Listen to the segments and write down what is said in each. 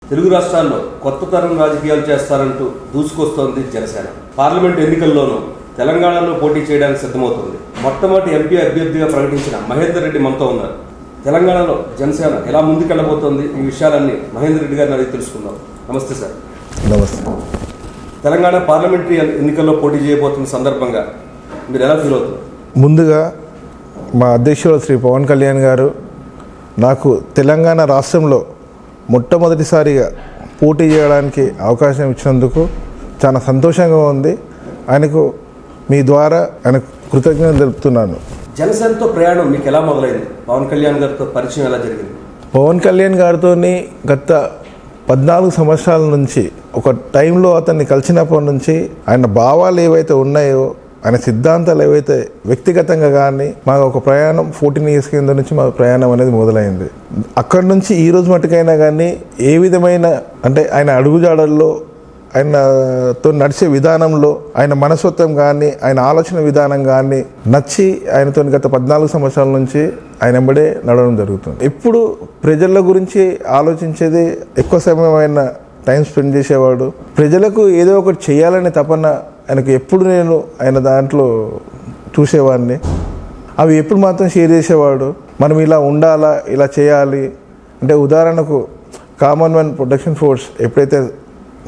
తెలుగు రాష్ట్రాల్లో కొత్త తరం రాజకీయాలు చేస్తారంటూ దూసుకొస్తోంది జనసేన. పార్లమెంట్ ఎన్నికల్లోనూ తెలంగాణలో పోటీ చేయడానికి సిద్ధమవుతుంది. మొట్టమొదటి ఎంపీ అభ్యర్థిగా ప్రకటించిన మహేందర్ రెడ్డి మనతో ఉన్నారు. తెలంగాణలో జనసేన ఎలా ముందుకెళ్లబోతోంది, ఈ విషయాలన్నీ మహేందర్ రెడ్డి గారిని అడిగి తెలుసుకుందాం. నమస్తే సార్. నమస్తే. తెలంగాణ పార్లమెంటరీ ఎన్నికల్లో పోటీ చేయబోతున్న సందర్భంగా మీరు ఎలా ఫీల్ అవుతున్నారు? ముందుగా మా అధ్యక్షుడు శ్రీ పవన్ కళ్యాణ్ గారు నాకు తెలంగాణ రాష్ట్రంలో మొట్టమొదటిసారిగా పోటీ చేయడానికి అవకాశం ఇచ్చినందుకు చాలా సంతోషంగా ఉంది. ఆయనకు మీ ద్వారా ఆయన కృతజ్ఞతలు తెలుపుతున్నాను. జనసేనతో ప్రయాణం మీకు ఎలా మొదలైంది? పవన్ కళ్యాణ్ గారితో పరిచయం ఎలా జరిగింది? పవన్ కళ్యాణ్ గారితో గత 14 సంవత్సరాల నుంచి ఒక టైంలో అతన్ని కలిసినప్పటి నుంచి ఆయన భావాలు ఏవైతే ఉన్నాయో, ఆయన సిద్ధాంతాలు ఏవైతే వ్యక్తిగతంగా కానీ మాకు ఒక ప్రయాణం 14 ఇయర్స్ కింద నుంచి మా ప్రయాణం అనేది మొదలైంది. అక్కడి నుంచి ఈ రోజు మటుకైనా కానీ ఏ విధమైన అంటే ఆయన అడుగుజాడల్లో, ఆయనతో నడిచే విధానంలో, ఆయన మనస్తత్వం కానీ, ఆయన ఆలోచన విధానం కానీ నచ్చి ఆయనతో గత 14 సంవత్సరాల నుంచి ఆయన వెంబడే నడవడం జరుగుతుంది. ఇప్పుడు ప్రజల గురించి ఆలోచించేది, ఎక్కువ సమయం ఆయన టైం స్పెండ్ చేసేవాడు. ప్రజలకు ఏదో ఒకటి చేయాలనే తపన ఆయనకు ఎప్పుడు నేను ఆయన దాంట్లో చూసేవాడిని. అవి ఎప్పుడు మాత్రం షేర్ చేసేవాడు. మనం ఇలా ఉండాలా, ఇలా చేయాలి అంటే ఉదాహరణకు కామన్వెల్త్ ప్రొటెక్షన్ ఫోర్స్ ఎప్పుడైతే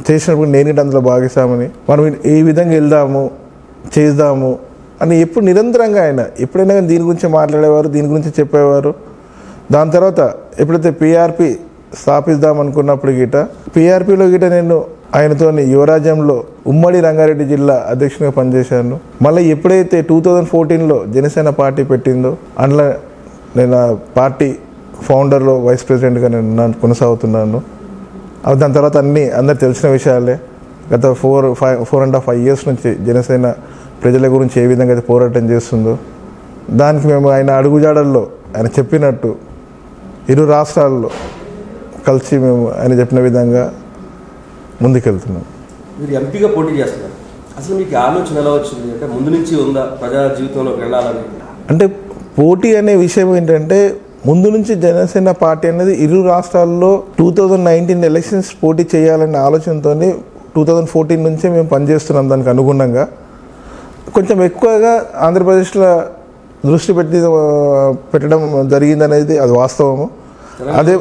చేసినప్పుడు నేను అందులో భాగస్వామిని, మనం ఈ విధంగా వెళ్దాము, చేద్దాము అని ఎప్పుడు నిరంతరంగా ఆయన ఎప్పుడైనా కానీ దీని గురించి మాట్లాడేవారు, దీని గురించి చెప్పేవారు. దాని తర్వాత ఎప్పుడైతే PRP స్థాపిద్దాం అనుకున్నప్పుడు PRPలో నేను ఆయనతో యువరాజ్యంలో ఉమ్మడి రంగారెడ్డి జిల్లా అధ్యక్షునిగా పనిచేశాను. మళ్ళీ ఎప్పుడైతే 2014లో జనసేన పార్టీ పెట్టిందో అందులో నేను ఆ పార్టీ ఫౌండర్లో వైస్ ప్రెసిడెంట్గా నేను కొనసాగుతున్నాను. దాని తర్వాత అందరు తెలిసిన విషయాలే. గత 4.5 ఇయర్స్ నుంచి జనసేన ప్రజల గురించి ఏ విధంగా అయితే పోరాటం చేస్తుందో, దానికి మేము ఆయన అడుగుజాడల్లో ఆయన చెప్పినట్టు ఇరు రాష్ట్రాల్లో కలిసి మేము ఆయన చెప్పిన విధంగా ముందుకెళ్తున్నాం. మీరు ఎంపీగా పోటీ చేస్తున్నారు. అసలు మీకు ఆలోచన ఎలా వచ్చింది? అంటే ముందు నుంచి ఉందా ప్రజా జీవితంలోకి వెళ్ళాలని? అంటే పోటీ అనే విషయం ఏంటంటే, ముందు నుంచి జనసేన పార్టీ అనేది ఇరు రాష్ట్రాల్లో 2019 ఎలక్షన్స్ పోటీ చేయాలనే ఆలోచనతో 2014 నుంచే మేము పనిచేస్తున్నాం. దానికి అనుగుణంగా కొంచెం ఎక్కువగా ఆంధ్రప్రదేశ్లో దృష్టి పెట్టడం జరిగిందనేది అది వాస్తవము. అదే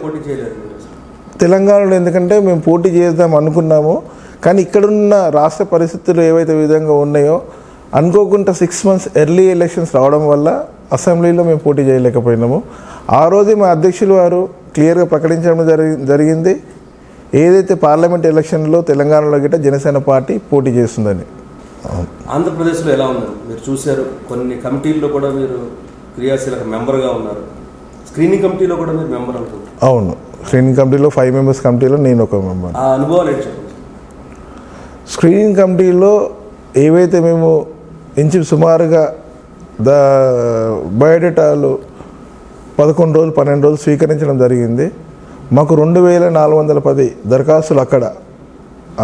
తెలంగాణలో ఎందుకంటే మేము పోటీ చేద్దాం అనుకున్నాము, కానీ ఇక్కడున్న రాష్ట్ర పరిస్థితులు ఏవైతే విధంగా ఉన్నాయో అనుకోకుండా 6 months ఎర్లీ ఎలక్షన్స్ రావడం వల్ల అసెంబ్లీలో మేము పోటీ చేయలేకపోయినాము. ఆ రోజే మా అధ్యక్షులు వారు క్లియర్గా ప్రకటించడం జరిగింది, ఏదైతే పార్లమెంట్ ఎలక్షన్లో తెలంగాణలో జనసేన పార్టీ పోటీ చేస్తుందని. ఆంధ్రప్రదేశ్లో ఎలా ఉందని మీరు చూశారు. కొన్ని కమిటీల్లో కూడా మీరు క్రియాశీలక మెంబర్గా ఉన్నారు. స్క్రీనింగ్ కమిటీలో కూడా మీరు మెంబర్ అనుకుంటారు? అవును, స్క్రీనింగ్ కమిటీలో 5 members కమిటీలో నేను ఒక మెంబర్. ఆ అనుభవాలు ఏంటి చెప్పండి? స్క్రీనింగ్ కమిటీలో ఏవైతే మేము సుమారుగా బయోడేటాలు 11 రోజులు 12 రోజులు స్వీకరించడం జరిగింది. మాకు 2410 దరఖాస్తులు అక్కడ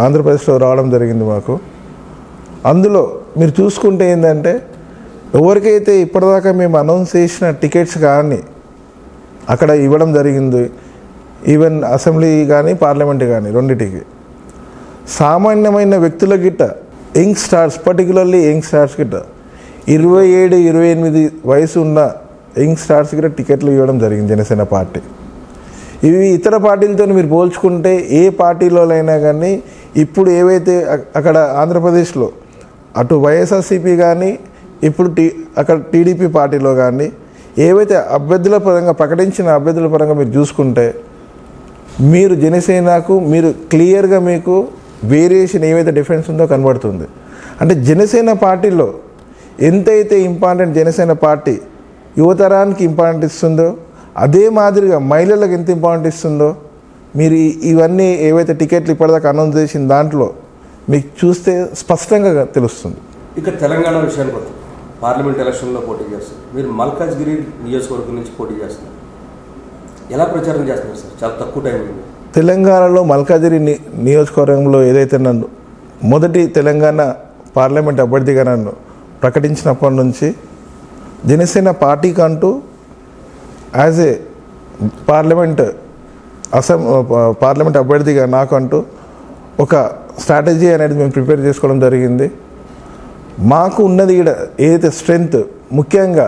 ఆంధ్రప్రదేశ్లో రావడం జరిగింది మాకు. అందులో మీరు చూసుకుంటే ఏంటంటే, ఎవరికైతే ఇప్పటిదాకా మేము అనౌన్స్ చేసిన టికెట్స్ కానీ అక్కడ ఇవ్వడం జరిగింది. ఈవెన్ అసెంబ్లీ కానీ పార్లమెంట్ కానీ రెండింటికి సామాన్యమైన వ్యక్తుల గిట్ట, young stars, particularly young stars గిట్ట 27-28 వయసు ఉన్న యంగ్ స్టార్స్ గిట్ట టికెట్లు ఇవ్వడం జరిగింది జనసేన పార్టీ. ఇవి ఇతర పార్టీలతో మీరు పోల్చుకుంటే ఏ పార్టీలోనైనా కానీ ఇప్పుడు ఏవైతే అక్కడ ఆంధ్రప్రదేశ్లో అటు వైఎస్ఆర్సీపీ కానీ ఇప్పుడు అక్కడ టీడీపీ పార్టీలో కానీ ఏవైతే అభ్యర్థుల పరంగా ప్రకటించిన అభ్యర్థుల పరంగా మీరు చూసుకుంటే మీరు జనసేనకు మీరు క్లియర్గా మీకు వేరియేషన్ ఏవైతే డిఫరెన్స్ ఉందో కనబడుతుంది. అంటే జనసేన పార్టీలో ఎంతైతే ఇంపార్టెంట్ జనసేన పార్టీ యువతరానికి ఇంపార్టెంట్ ఇస్తుందో, అదే మాదిరిగా మహిళలకు ఎంత ఇంపార్టెంట్ ఇస్తుందో మీరు ఇవన్నీ ఏవైతే టికెట్లు ఇప్పటిదాకా అనౌన్స్ చేసిన దాంట్లో మీకు చూస్తే స్పష్టంగా తెలుస్తుంది. ఇక తెలంగాణ విషయానికి వస్తుంది. పార్లమెంట్ ఎలక్షన్లో పోటీ చేస్తారు. మీరు మల్కాజ్గిరి నియోజకవర్గం నుంచి పోటీ చేస్తున్నారు. ఎలా ప్రచారం చేస్తున్నారు సార్? చాలా తక్కువ టైం ఉంది. తెలంగాణలో మల్కాజ్గిరి నియోజకవర్గంలో ఏదైతే నన్ను మొదటి తెలంగాణ పార్లమెంట్ అభ్యర్థిగా నన్ను ప్రకటించినప్పటి నుంచి జనసేన పార్టీకి అంటూ యాజ్ ఏ పార్లమెంట్ పార్లమెంట్ అభ్యర్థిగా నాకంటూ ఒక స్ట్రాటజీ అనేది మేము ప్రిపేర్ చేసుకోవడం జరిగింది. మాకు ఉన్నది ఇక్కడ ఏదైతే స్ట్రెంగ్త్, ముఖ్యంగా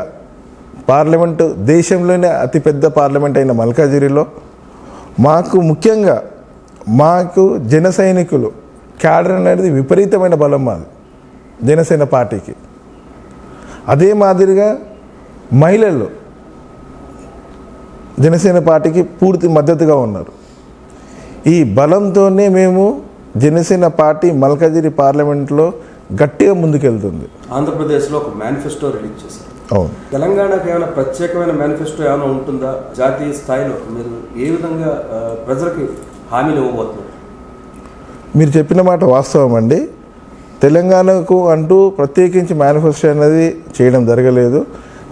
పార్లమెంటు దేశంలోనే అతిపెద్ద పార్లమెంట్ అయిన మల్కాజిగిరిలో మాకు ముఖ్యంగా జన సైనికులు క్యాడర్ అనేది విపరీతమైన బలం మాది జనసేన పార్టీకి. అదే మాదిరిగా మహిళలు జనసేన పార్టీకి పూర్తి మద్దతుగా ఉన్నారు. ఈ బలంతోనే మేము జనసేన పార్టీ మల్కాజిగిరి పార్లమెంట్లో గట్టిగా ముందుకెళ్తుంది. ఆంధ్రప్రదేశ్లో ఒక మేనిఫెస్టో రిలీజ్ చేశారు. అవును. తెలంగాణకు ఏమైనా ప్రత్యేకమైన మేనిఫెస్టో ఏమైనా ఉంటుందా? జాతీయ స్థాయిలో మీరు ఏ విధంగా ప్రజలకి హామీలు ఇవ్వబోతున్నారు? మీరు చెప్పిన మాట వాస్తవం అండి. తెలంగాణకు అంటూ ప్రత్యేకించి మేనిఫెస్టో అనేది చేయడం జరగలేదు.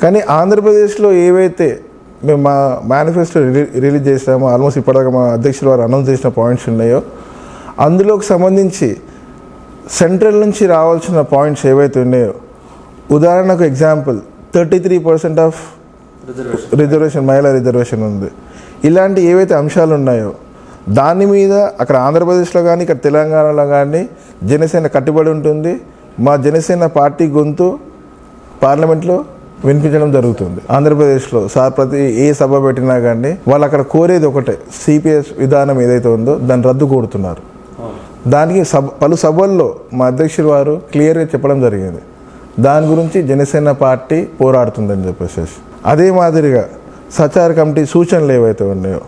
కానీ ఆంధ్రప్రదేశ్లో ఏవైతే మేము మా మేనిఫెస్టో రిలీజ్ చేసామో, ఆల్మోస్ట్ ఇప్పటిదాకా మా అధ్యక్షులు వారు అనౌన్స్ చేసిన పాయింట్స్ ఉన్నాయో అందులోకి సంబంధించి సెంట్రల్ నుంచి రావాల్సిన పాయింట్స్ ఏవైతే ఉన్నాయో, ఉదాహరణకు ఎగ్జాంపుల్ 33% ఆఫ్ రిజర్వేషన్, మహిళా రిజర్వేషన్ ఉంది. ఇలాంటి ఏవైతే అంశాలు ఉన్నాయో దాని మీద అక్కడ ఆంధ్రప్రదేశ్లో కానీ ఇక్కడ తెలంగాణలో కానీ జనసేన కట్టుబడి ఉంటుంది. మా జనసేన పార్టీ గొంతు పార్లమెంట్లో వినిపించడం జరుగుతుంది. ఆంధ్రప్రదేశ్లో ప్రతి ఏ సభ పెట్టినా కానీ వాళ్ళు అక్కడ కోరేది ఒకటే, సిపిఎస్ విధానం ఏదైతే ఉందో దాన్ని రద్దు కోరుతున్నారు. దానికి పలు సభల్లో మా అధ్యక్షులు వారు క్లియర్గా చెప్పడం జరిగింది. దాని గురించి జనసేన పార్టీ పోరాడుతుందని చెప్పేసి. అదే మాదిరిగా సచార కమిటీ సూచనలు ఏవైతే ఉన్నాయో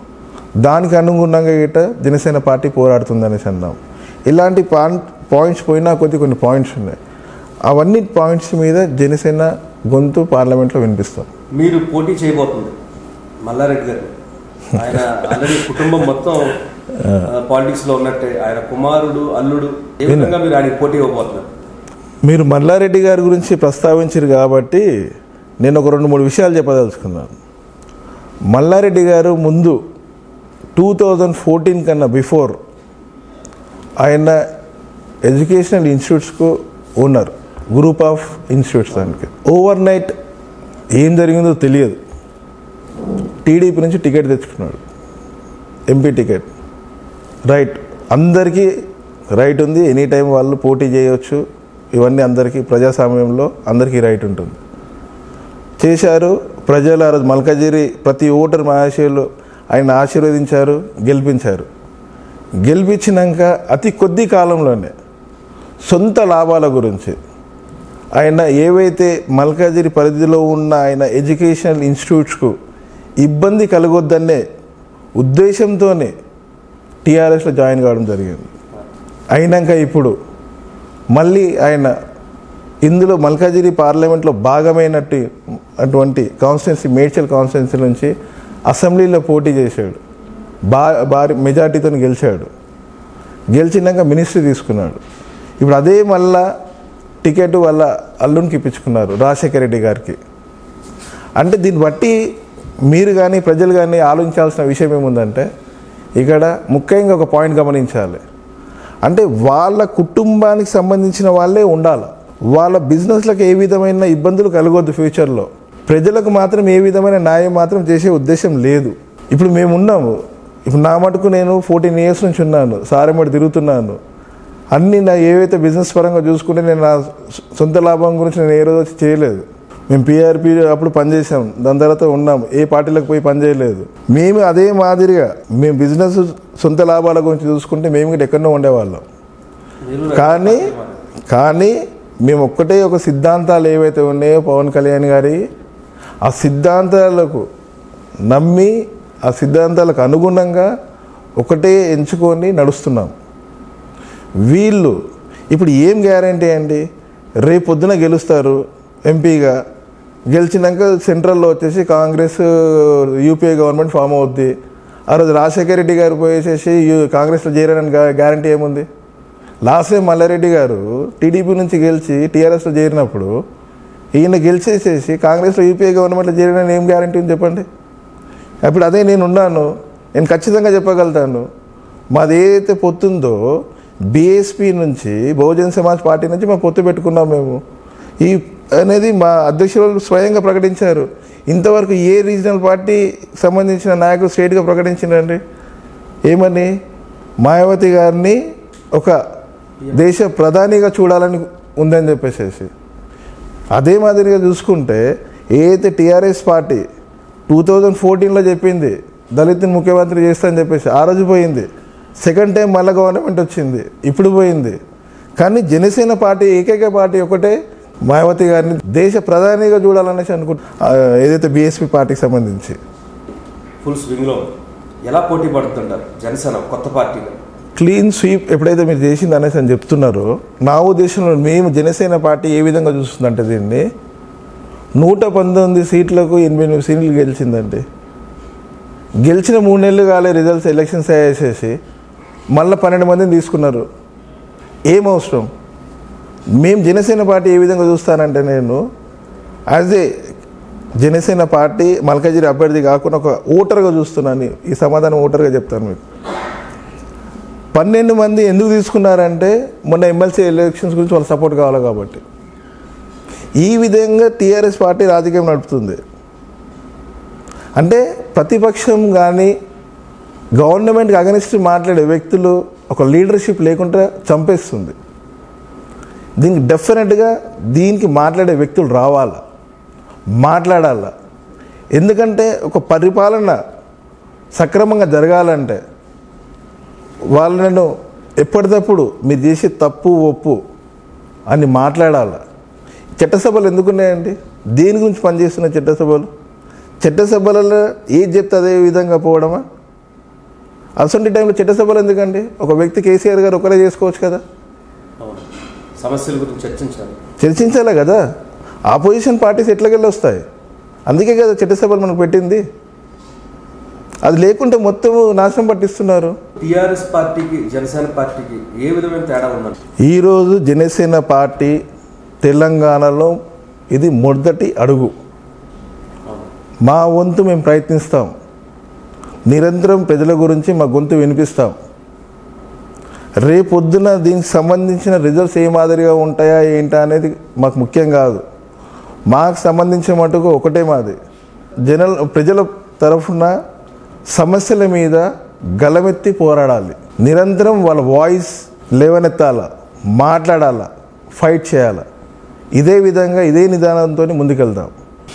దానికి అనుగుణంగా గిట్ట జనసేన పార్టీ పోరాడుతుందనేసి అన్నాం. ఇలాంటి పాయింట్స్ పోయినా కొన్ని పాయింట్స్ ఉన్నాయి. అవన్నీ పాయింట్స్ మీద జనసేన గొంతు పార్లమెంట్లో వినిపిస్తాం. మీరు పోటీ చేయబోతుంది మల్లారెడ్డి గారు. ఆయన ఆల్రెడీ కుటుంబం మొత్తం పాలిటిక్స్లో ఉన్నట్టే, ఆయన కుమారుడు, అల్లుడు, ఏ విధంగా మీరు ఆయన పోటీ ఇవ్వబోతున్నారు? మీరు మల్లారెడ్డి గారి గురించి ప్రస్తావించారు కాబట్టి నేను ఒక 2-3 విషయాలు చెప్పదలుచుకున్నాను. మల్లారెడ్డి గారు ముందు 2014 కన్నా బిఫోర్ ఆయన ఎడ్యుకేషనల్ ఇన్స్టిట్యూట్స్కు ఓనర్, గ్రూప్ ఆఫ్ ఇన్స్టిట్యూట్స్. దానికి ఓవర్ నైట్ ఏం జరిగిందో తెలియదు, టీడీపీ నుంచి టికెట్ తెచ్చుకున్నాడు, ఎంపీ టికెట్. రైట్, అందరికీ రైట్ ఉంది, ఎనీ టైం వాళ్ళు పోటీ చేయవచ్చు, ఇవన్నీ అందరికీ ప్రజాస్వామ్యంలో అందరికీ రైట్ ఉంటుంది. చేశారు. ప్రజలు ఆ రోజు మల్కాజిగిరి ప్రతి ఓటర్ మహాశయులు ఆయన ఆశీర్వదించారు, గెలిపించారు. గెలిపించినాక అతి కొద్ది కాలంలోనే సొంత లాభాల గురించి ఆయన ఏవైతే మల్కాజిగిరి పరిధిలో ఉన్న ఆయన ఎడ్యుకేషనల్ ఇన్స్టిట్యూట్స్కు ఇబ్బంది కలగొద్దనే ఉద్దేశంతోనే టీఆర్ఎస్లో జాయిన్ కావడం జరిగింది. అయినాక ఇప్పుడు మళ్ళీ ఆయన ఇందులో మల్కాజిగిరి పార్లమెంట్లో భాగమైనట్టు అటువంటి కాన్స్టిట్యున్సీ, మేడ్చల్ కాన్స్టిట్యున్సీ నుంచి అసెంబ్లీలో పోటీ చేశాడు, భారీ మెజార్టీతో గెలిచాడు. గెలిచినాక మినిస్ట్రీ తీసుకున్నాడు. ఇప్పుడు అదే మళ్ళా టికెట్ వాళ్ళ అల్లునికి ఇప్పించుకున్నారు, రాజశేఖర రెడ్డి గారికి. అంటే దీన్ని బట్టి మీరు కానీ ప్రజలు కానీ ఆలోచించాల్సిన విషయం ఏముందంటే, ఇక్కడ ముఖ్యంగా ఒక పాయింట్ గమనించాలి. అంటే వాళ్ళ కుటుంబానికి సంబంధించిన వాళ్ళే ఉండాలి. వాళ్ళ బిజినెస్లకు ఏ విధమైన ఇబ్బందులు కలగొద్దు ఫ్యూచర్లో. ప్రజలకు మాత్రం ఏ విధమైన న్యాయం మాత్రం చేసే ఉద్దేశం లేదు. ఇప్పుడు మేము ఉన్నాము, ఇప్పుడు నా మటుకు నేను 14 years నుంచి ఉన్నాను, సారెమ్మడి తిరుగుతున్నాను. అన్నీ నా ఏవైతే బిజినెస్ పరంగా చూసుకుంటే నేను నా సొంత లాభం గురించి నేను ఏ రోజు వచ్చి చేయలేదు. మేము పీఆర్పీ అప్పుడు పనిచేసాం, దాని తర్వాత ఉన్నాం, ఏ పార్టీలకు పోయి పనిచేయలేదు. మేము అదే మాదిరిగా మేము బిజినెస్ సొంత లాభాల గురించి చూసుకుంటే మేము కూడా ఎక్కడో ఉండేవాళ్ళం. కానీ మేము ఒక్కటే ఒక సిద్ధాంతాలు ఏవైతే ఉన్నాయో పవన్ కళ్యాణ్ గారి, ఆ సిద్ధాంతాలకు నమ్మి ఆ సిద్ధాంతాలకు అనుగుణంగా ఒకటే ఎంచుకొని నడుస్తున్నాం. వీళ్ళు ఇప్పుడు ఏం గ్యారంటీ అండి? రేపు పొద్దున గెలుస్తారు ఎంపీగా, గెలిచినాక సెంట్రల్లో వచ్చేసి కాంగ్రెస్ యూపీఏ గవర్నమెంట్ ఫామ్ అవుద్ది. ఆ రోజు రాజశేఖర రెడ్డి గారు పోయేసేసి కాంగ్రెస్లో చేరారని గ్యారంటీ ఏముంది? లాస్ట్ టైం మల్లారెడ్డి గారు టీడీపీ నుంచి గెలిచి టీఆర్ఎస్లో చేరినప్పుడు ఈయన గెలిచేసేసి కాంగ్రెస్లో యూపీఏ గవర్నమెంట్లో చేరినని ఏం గ్యారంటీ ఉంది చెప్పండి? అప్పుడు అదే నేను ఉన్నాను, నేను ఖచ్చితంగా చెప్పగలుగుతాను. మాది ఏదైతే పొత్తుందో బీఎస్పీ నుంచి, బహుజన్ సమాజ్ పార్టీ నుంచి మా పొత్తు పెట్టుకున్నాం మేము. ఈ అనేది మా అధ్యక్షులు స్వయంగా ప్రకటించారు. ఇంతవరకు ఏ రీజనల్ పార్టీ సంబంధించిన నాయకులు స్ట్రేట్గా ప్రకటించారండి? ఏమని మాయావతి గారిని ఒక దేశ ప్రధానిగా చూడాలని ఉందని చెప్పేసి. అదే మాదిరిగా చూసుకుంటే ఏదైతే టీఆర్ఎస్ పార్టీ 2014లో చెప్పింది దళితుని ముఖ్యమంత్రి చేస్తా అని చెప్పేసి, ఆ రోజు పోయింది. సెకండ్ టైం మళ్ళీ గవర్నమెంట్ వచ్చింది, ఇప్పుడు పోయింది. కానీ జనసేన పార్టీ ఏకైక పార్టీ ఒకటే మాయావతి గారిని దేశ ప్రధానిగా చూడాలనేసి ఏదైతే బీఎస్పీ పార్టీకి సంబంధించి ఫుల్ స్వింగ్లో ఎలా పోటీ పడుతుంటారు జనసేన కొత్త పార్టీగా? క్లీన్ స్వీప్ ఎప్పుడైతే మీరు చేసింది అనేసి అని చెప్తున్నారో, నా ఉద్దేశంలో మేము జనసేన పార్టీ ఏ విధంగా చూస్తుందంటే దీన్ని 119 సీట్లకు 88 సీట్లు గెలిచిందండి. గెలిచిన 3 నెలలు కాలే రిజల్ట్స్ ఎలక్షన్స్ వేసేసి మళ్ళీ 12 మందిని తీసుకున్నారు. ఏం అవసరం? మేము జనసేన పార్టీ ఏ విధంగా చూస్తానంటే, నేను as a Janasena party Malkajgiri అభ్యర్థి కాకుండా ఒక ఓటర్గా చూస్తున్నాను. ఈ సమాధానం ఓటర్గా చెప్తాను మీకు. 12 మంది ఎందుకు తీసుకున్నారంటే మొన్న ఎమ్మెల్సీ ఎలక్షన్స్ గురించి వాళ్ళ సపోర్ట్ కావాలి కాబట్టి. ఈ విధంగా టీఆర్ఎస్ పార్టీ రాజకీయం నడుపుతుంది. అంటే ప్రతిపక్షం కానీ గవర్నమెంట్కి అగనిస్ట్ మాట్లాడే వ్యక్తులు ఒక లీడర్షిప్ లేకుండా చంపేస్తుంది. దీనికి డెఫినెట్గా దీనికి మాట్లాడే వ్యక్తులు రావాలా, మాట్లాడాలా. ఎందుకంటే ఒక పరిపాలన సక్రమంగా జరగాలంటే వాళ్ళను ఎప్పటికప్పుడు మీరు చేసే తప్పు ఒప్పు అని మాట్లాడాలి. చట్టసభలు ఎందుకున్నాయండి? దేని గురించి పనిచేస్తున్న చట్టసభలు? చట్టసభలలో ఏది చెప్తే అదే విధంగా పోవడమా? అసలు టైంలో చట్టసభలు ఎందుకండి? ఒక వ్యక్తి కేసీఆర్ గారు ఒకరే చేసుకోవచ్చు కదా. సమస్యల గురించి చర్చించాలి కదా. ఆపోజిషన్ పార్టీస్ ఎట్లాగెళ్ళి వస్తాయి? అందుకే కదా చట్టసభలు మనకు పెట్టింది. అది లేకుంటే మొత్తం నాశనం పట్టిస్తున్నారు. టీఆర్ఎస్ పార్టీకి జనసేన పార్టీకి ఏ విధమైన తేడా ఉందండి? ఈరోజు జనసేన పార్టీ తెలంగాణలో ఇది మొదటి అడుగు. మా వంతు మేము ప్రయత్నిస్తాం. నిరంతరం ప్రజల గురించి మా గొంతు వినిపిస్తాం. రేపొద్దున దీనికి సంబంధించిన రిజల్ట్స్ ఏ మాదిరిగా ఉంటాయా ఏంటా అనేది మాకు ముఖ్యం కాదు. మాకు సంబంధించిన మటుకు ఒకటే మాది, ప్రజల తరఫున సమస్యల మీద గలమెత్తి పోరాడాలి. నిరంతరం వాళ్ళ వాయిస్ లేవనెత్తాల, మాట్లాడాల, ఫైట్ చేయాల. ఇదే విధంగా ఇదే నిదానంతో ముందుకెళ్దాం.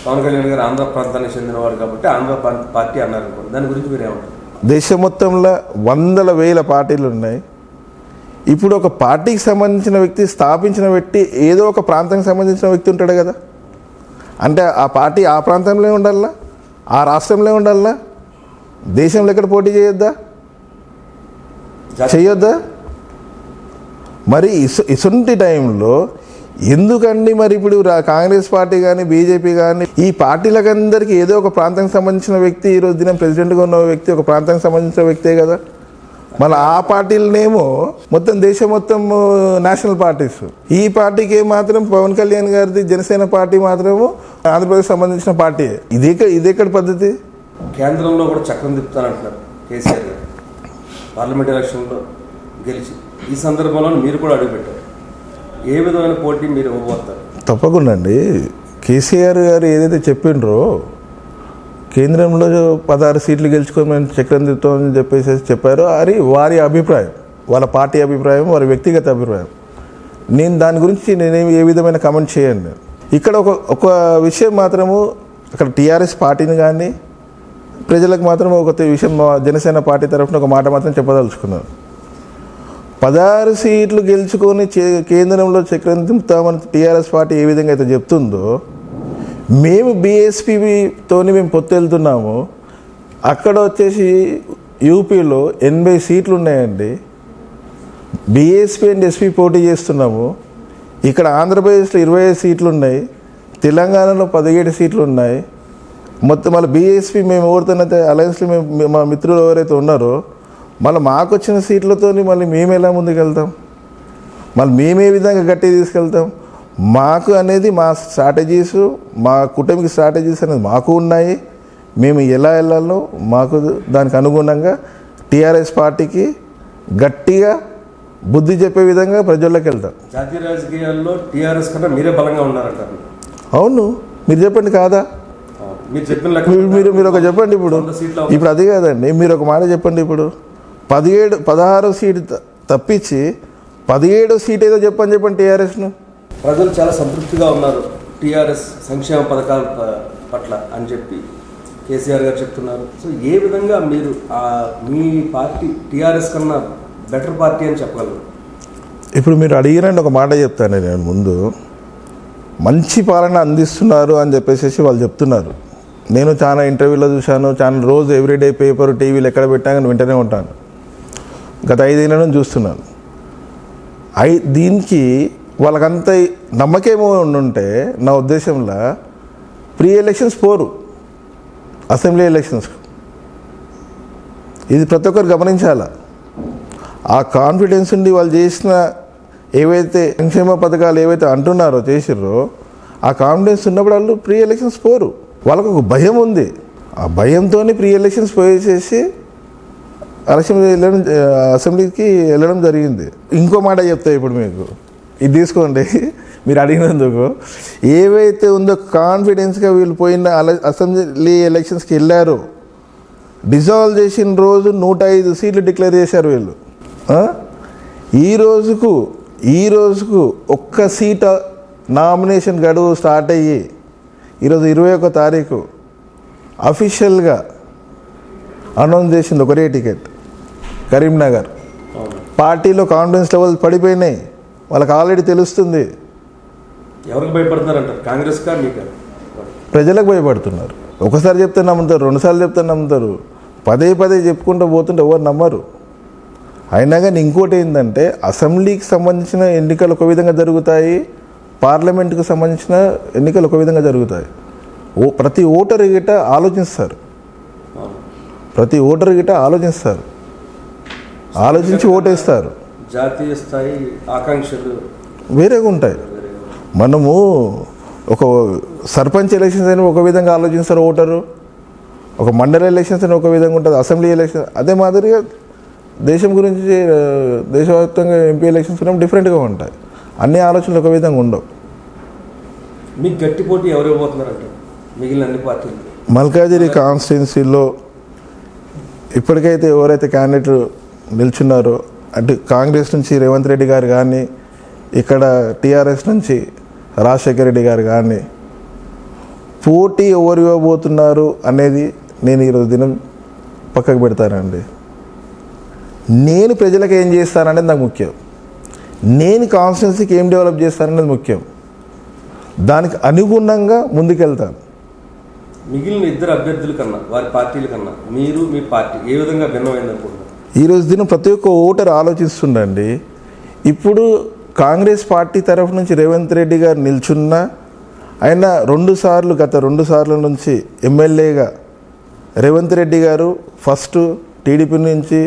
పవన్ కళ్యాణ్ గారు ఆంధ్ర ప్రాంతానికి చెందినవాడు కాబట్టి ఆంధ్ర పార్టీ అన్నారు. దాని గురించి మీరు ఏమంటారు? దేశం మొత్తంలో వందల వేల పార్టీలు ఉన్నాయి. ఇప్పుడు ఒక పార్టీకి సంబంధించిన వ్యక్తి స్థాపించిన వ్యక్తి ఏదో ఒక ప్రాంతానికి సంబంధించిన వ్యక్తి ఉంటాడు కదా. అంటే ఆ పార్టీ ఆ ప్రాంతంలో ఉండాలా, ఆ రాష్ట్రంలో ఉండాలా, దేశంలో ఎక్కడ పోటీ చేయొద్దా? చేయొద్దా? మరి ఇసుంటి టైంలో ఎందుకండి మరి ఇప్పుడు కాంగ్రెస్ పార్టీ కానీ బీజేపీ కానీ ఈ పార్టీలకందరికీ ఏదో ఒక ప్రాంతానికి సంబంధించిన వ్యక్తి ఈరోజు దినం ప్రెసిడెంట్గా ఉన్న వ్యక్తి ఒక ప్రాంతానికి సంబంధించిన వ్యక్తే కదా. మళ్ళీ ఆ పార్టీలనేమో మొత్తం దేశం మొత్తం నేషనల్ పార్టీస్. ఈ పార్టీకి మాత్రం పవన్ కళ్యాణ్ గారిది జనసేన పార్టీ మాత్రము ఆంధ్రప్రదేశ్ సంబంధించిన పార్టీ. ఇదెక్కడ పద్ధతి? కేంద్రంలో కూడా చక్రం తిప్పుతానంటున్నారు కేసీఆర్ గారు పార్లమెంట్ ఎలక్షన్లో గెలిచి. ఈ సందర్భంలో మీరు కూడా అడుగుపెట్టారు. ఏ విధమైన పోటీ మీరు ఇవ్వబోతారు? తప్పకుండా అండి. కేసీఆర్ గారు ఏదైతే చెప్పిండ్రో కేంద్రంలో 16 సీట్లు గెలుచుకొని మేము చక్రం తిప్పుతామని చెప్పారో అది వారి అభిప్రాయం, వాళ్ళ పార్టీ అభిప్రాయం, వారి వ్యక్తిగత అభిప్రాయం. నేను దాని గురించి నేనేమి ఏ విధమైన కామెంట్ చేయను. ఇక్కడ ఒక విషయం మాత్రము అక్కడ టీఆర్ఎస్ పార్టీని కానీ ప్రజలకు మాత్రం ఒక విషయం జనసేన పార్టీ తరఫున ఒక మాట మాత్రం చెప్పదలుచుకున్నాను. 16 సీట్లు గెలుచుకొని కేంద్రంలో చక్రం తిప్పుతామని టీఆర్ఎస్ పార్టీ ఏ విధంగా అయితే చెప్తుందో, మేము బీఎస్పీతోని మేము పొత్తు వెళ్తున్నాము. అక్కడ వచ్చేసి యూపీలో 80 సీట్లు ఉన్నాయండి. బీఎస్పీ అండ్ ఎస్పీ పోటీ చేస్తున్నాము. ఇక్కడ ఆంధ్రప్రదేశ్లో 25 సీట్లు ఉన్నాయి, తెలంగాణలో 17 సీట్లు ఉన్నాయి. మొత్తం మళ్ళీ బీఎస్పీ మేము ఓడుతున్నైతే అలయన్స్లో మేము మా మిత్రులు ఎవరైతే ఉన్నారో మళ్ళీ మాకు వచ్చిన సీట్లతో మళ్ళీ మేము ఎలా ముందుకెళ్తాం? మళ్ళీ మేము ఏ విధంగా గట్టిగా తీసుకెళ్తాం? మాకు అనేది మా స్ట్రాటజీస్, మా కూటమికి స్ట్రాటజీస్ అనేది మాకు ఉన్నాయి. మేము ఎలా వెళ్ళాలో మాకు దానికి అనుగుణంగా టీఆర్ఎస్ పార్టీకి గట్టిగా బుద్ధి చెప్పే విధంగా ప్రజల్లోకి వెళ్తాం. జాతీయ రాజకీయాల్లో టీఆర్ఎస్ కన్నా మీరే బలంగా ఉన్నారంటారు. అవును, మీరు చెప్పండి కాదా? మీరు చెప్పిన మీరు ఒక చెప్పండి. ఇప్పుడు అదే కాదండి, మీరు ఒక మాట చెప్పండి. ఇప్పుడు 16 సీటు తప్పించి 17 సీట్ ఏదో చెప్పని టీఆర్ఎస్ను. ప్రజలు చాలా సంతృప్తిగా ఉన్నారు టీఆర్ఎస్ సంక్షేమ పథకాల పట్ల అని చెప్పి కేసీఆర్ గారు చెప్తున్నారు. సో ఏ విధంగా మీరు మీ పార్టీ టీఆర్ఎస్ కన్నా బెటర్ పార్టీ అని చెప్పగలరు? ఇప్పుడు మీరు అడిగినండి ఒక మాట చెప్తాను నేను. ముందు మంచి పాలన అందిస్తున్నారు అని చెప్పేసి వాళ్ళు చెప్తున్నారు. నేను చాలా ఇంటర్వ్యూలో చూశాను, చాలా రోజు ఎవ్రీడే పేపర్ టీవీలు ఎక్కడ పెట్టా కానీ వింటూనే ఉంటాను. గత 5 ఏళ్ళ నుంచి చూస్తున్నాను. దీనికి వాళ్ళకంత నమ్మకేమో ఉండుంటే నా ఉద్దేశంలో ప్రీ ఎలక్షన్స్ పోరు, అసెంబ్లీ ఎలక్షన్స్కు. ఇది ప్రతి ఒక్కరు గమనించాల. ఆ కాన్ఫిడెన్స్ ఉండి వాళ్ళు చేసిన ఏవైతే సంక్షేమ పథకాలు ఏవైతే అంటున్నారో చేసిర్రో ఆ కాన్ఫిడెన్స్ ఉన్నప్పుడు వాళ్ళు ప్రీ ఎలక్షన్స్ పోరు. వాళ్ళకు ఒక భయం ఉంది. ఆ భయంతో ప్రీ ఎలక్షన్స్ పోయేసేసి అసెంబ్లీకి వెళ్ళడం జరిగింది. ఇంకో మాట చెప్తా ఇప్పుడు మీకు, ఇది తీసుకోండి. మీరు అడిగినందుకు ఏవైతే ఉందో కాన్ఫిడెన్స్గా వీళ్ళు పోయిన అసెంబ్లీ ఎలక్షన్స్కి వెళ్ళారో డిజాల్వ్ చేసిన రోజు 105 సీట్లు డిక్లేర్ చేశారు వీళ్ళు. ఈ రోజుకు ఒక్క సీట్ నామినేషన్ గడువు స్టార్ట్ అయ్యి ఈరోజు 21వ తారీఖు అఫీషియల్గా అనౌన్స్ చేసింది ఒకటే టికెట్ కరీంనగర్. పార్టీలో కాన్ఫిడెన్స్ లెవెల్స్ పడిపోయినాయి. వాళ్ళకి ఆల్రెడీ తెలుస్తుంది. ఎవరికి భయపడుతున్నారంటారు? కాంగ్రెస్కా మీకా? ప్రజలకు భయపడుతున్నారు. ఒకసారి చెప్తే నమ్ముతారు, 2 సార్లు చెప్తే నమ్ముతారు, పదే చెప్పుకుంటూ పోతుంటే ఎవరు నమ్మరు. అయినా కానీ ఇంకోటి ఏంటంటే అసెంబ్లీకి సంబంధించిన ఎన్నికలు ఒక విధంగా జరుగుతాయి, పార్లమెంట్కి సంబంధించిన ఎన్నికలు ఒక విధంగా జరుగుతాయి. ప్రతి ఓటరు గిట్ట ఆలోచిస్తారు. ఆలోచించి ఓటేస్తారు. జాతీయ స్థాయి ఆకాంక్షలు వేరేగా ఉంటాయి. మనము ఒక సర్పంచ్ ఎలక్షన్స్ అయినా ఒక విధంగా ఆలోచిస్తారు ఓటరు, ఒక మండల ఎలక్షన్స్ అయినా ఒక విధంగా ఉంటుంది, అసెంబ్లీ ఎలక్షన్ అదే మాదిరిగా దేశం గురించి దేశవ్యాప్తంగా ఎంపీ ఎలక్షన్స్ కూడా డిఫరెంట్గా ఉంటాయి. అన్ని ఆలోచనలు ఒక విధంగా ఉండవు. మీకు గట్టి పోటీ ఎవరు ఇవ్వబోతున్నారంటే మిగిలిన అన్ని పార్టీలు? మల్కాజిగిరి కాన్స్టిట్యున్సీలో ఇప్పటికైతే ఎవరైతే క్యాండిడేట్ నిల్చున్నారో అంటే కాంగ్రెస్ నుంచి రేవంత్ రెడ్డి గారు కానీ, ఇక్కడ టీఆర్ఎస్ నుంచి రాజశేఖర రెడ్డి గారు కానీ పోటీ ఎవరు ఇవ్వబోతున్నారు అనేది నేను ఈరోజు దినం పక్కకు పెడతానండి. నేను ప్రజలకు ఏం చేస్తాననేది నాకు ముఖ్యం. నేను కాన్స్టిట్యున్సీకి ఏం డెవలప్ చేస్తాననేది ముఖ్యం. దానికి అనుగుణంగా ముందుకెళ్తాను. మిగిలిన 2 అభ్యర్థుల కన్నా వారి పార్టీల కన్నా మీరు మీ పార్టీ ఏ విధంగా భిన్నమైందనుకుంటున్నారు? ఈరోజు దినం ప్రతి ఒక్క ఓటర్ ఆలోచిస్తుండండి. ఇప్పుడు కాంగ్రెస్ పార్టీ తరఫు నుంచి రేవంత్ రెడ్డి గారు నిల్చున్న ఆయన గత 2 సార్లు నుంచి ఎమ్మెల్యేగా రేవంత్ రెడ్డి గారు ఫస్ట్ టీడీపీ నుంచి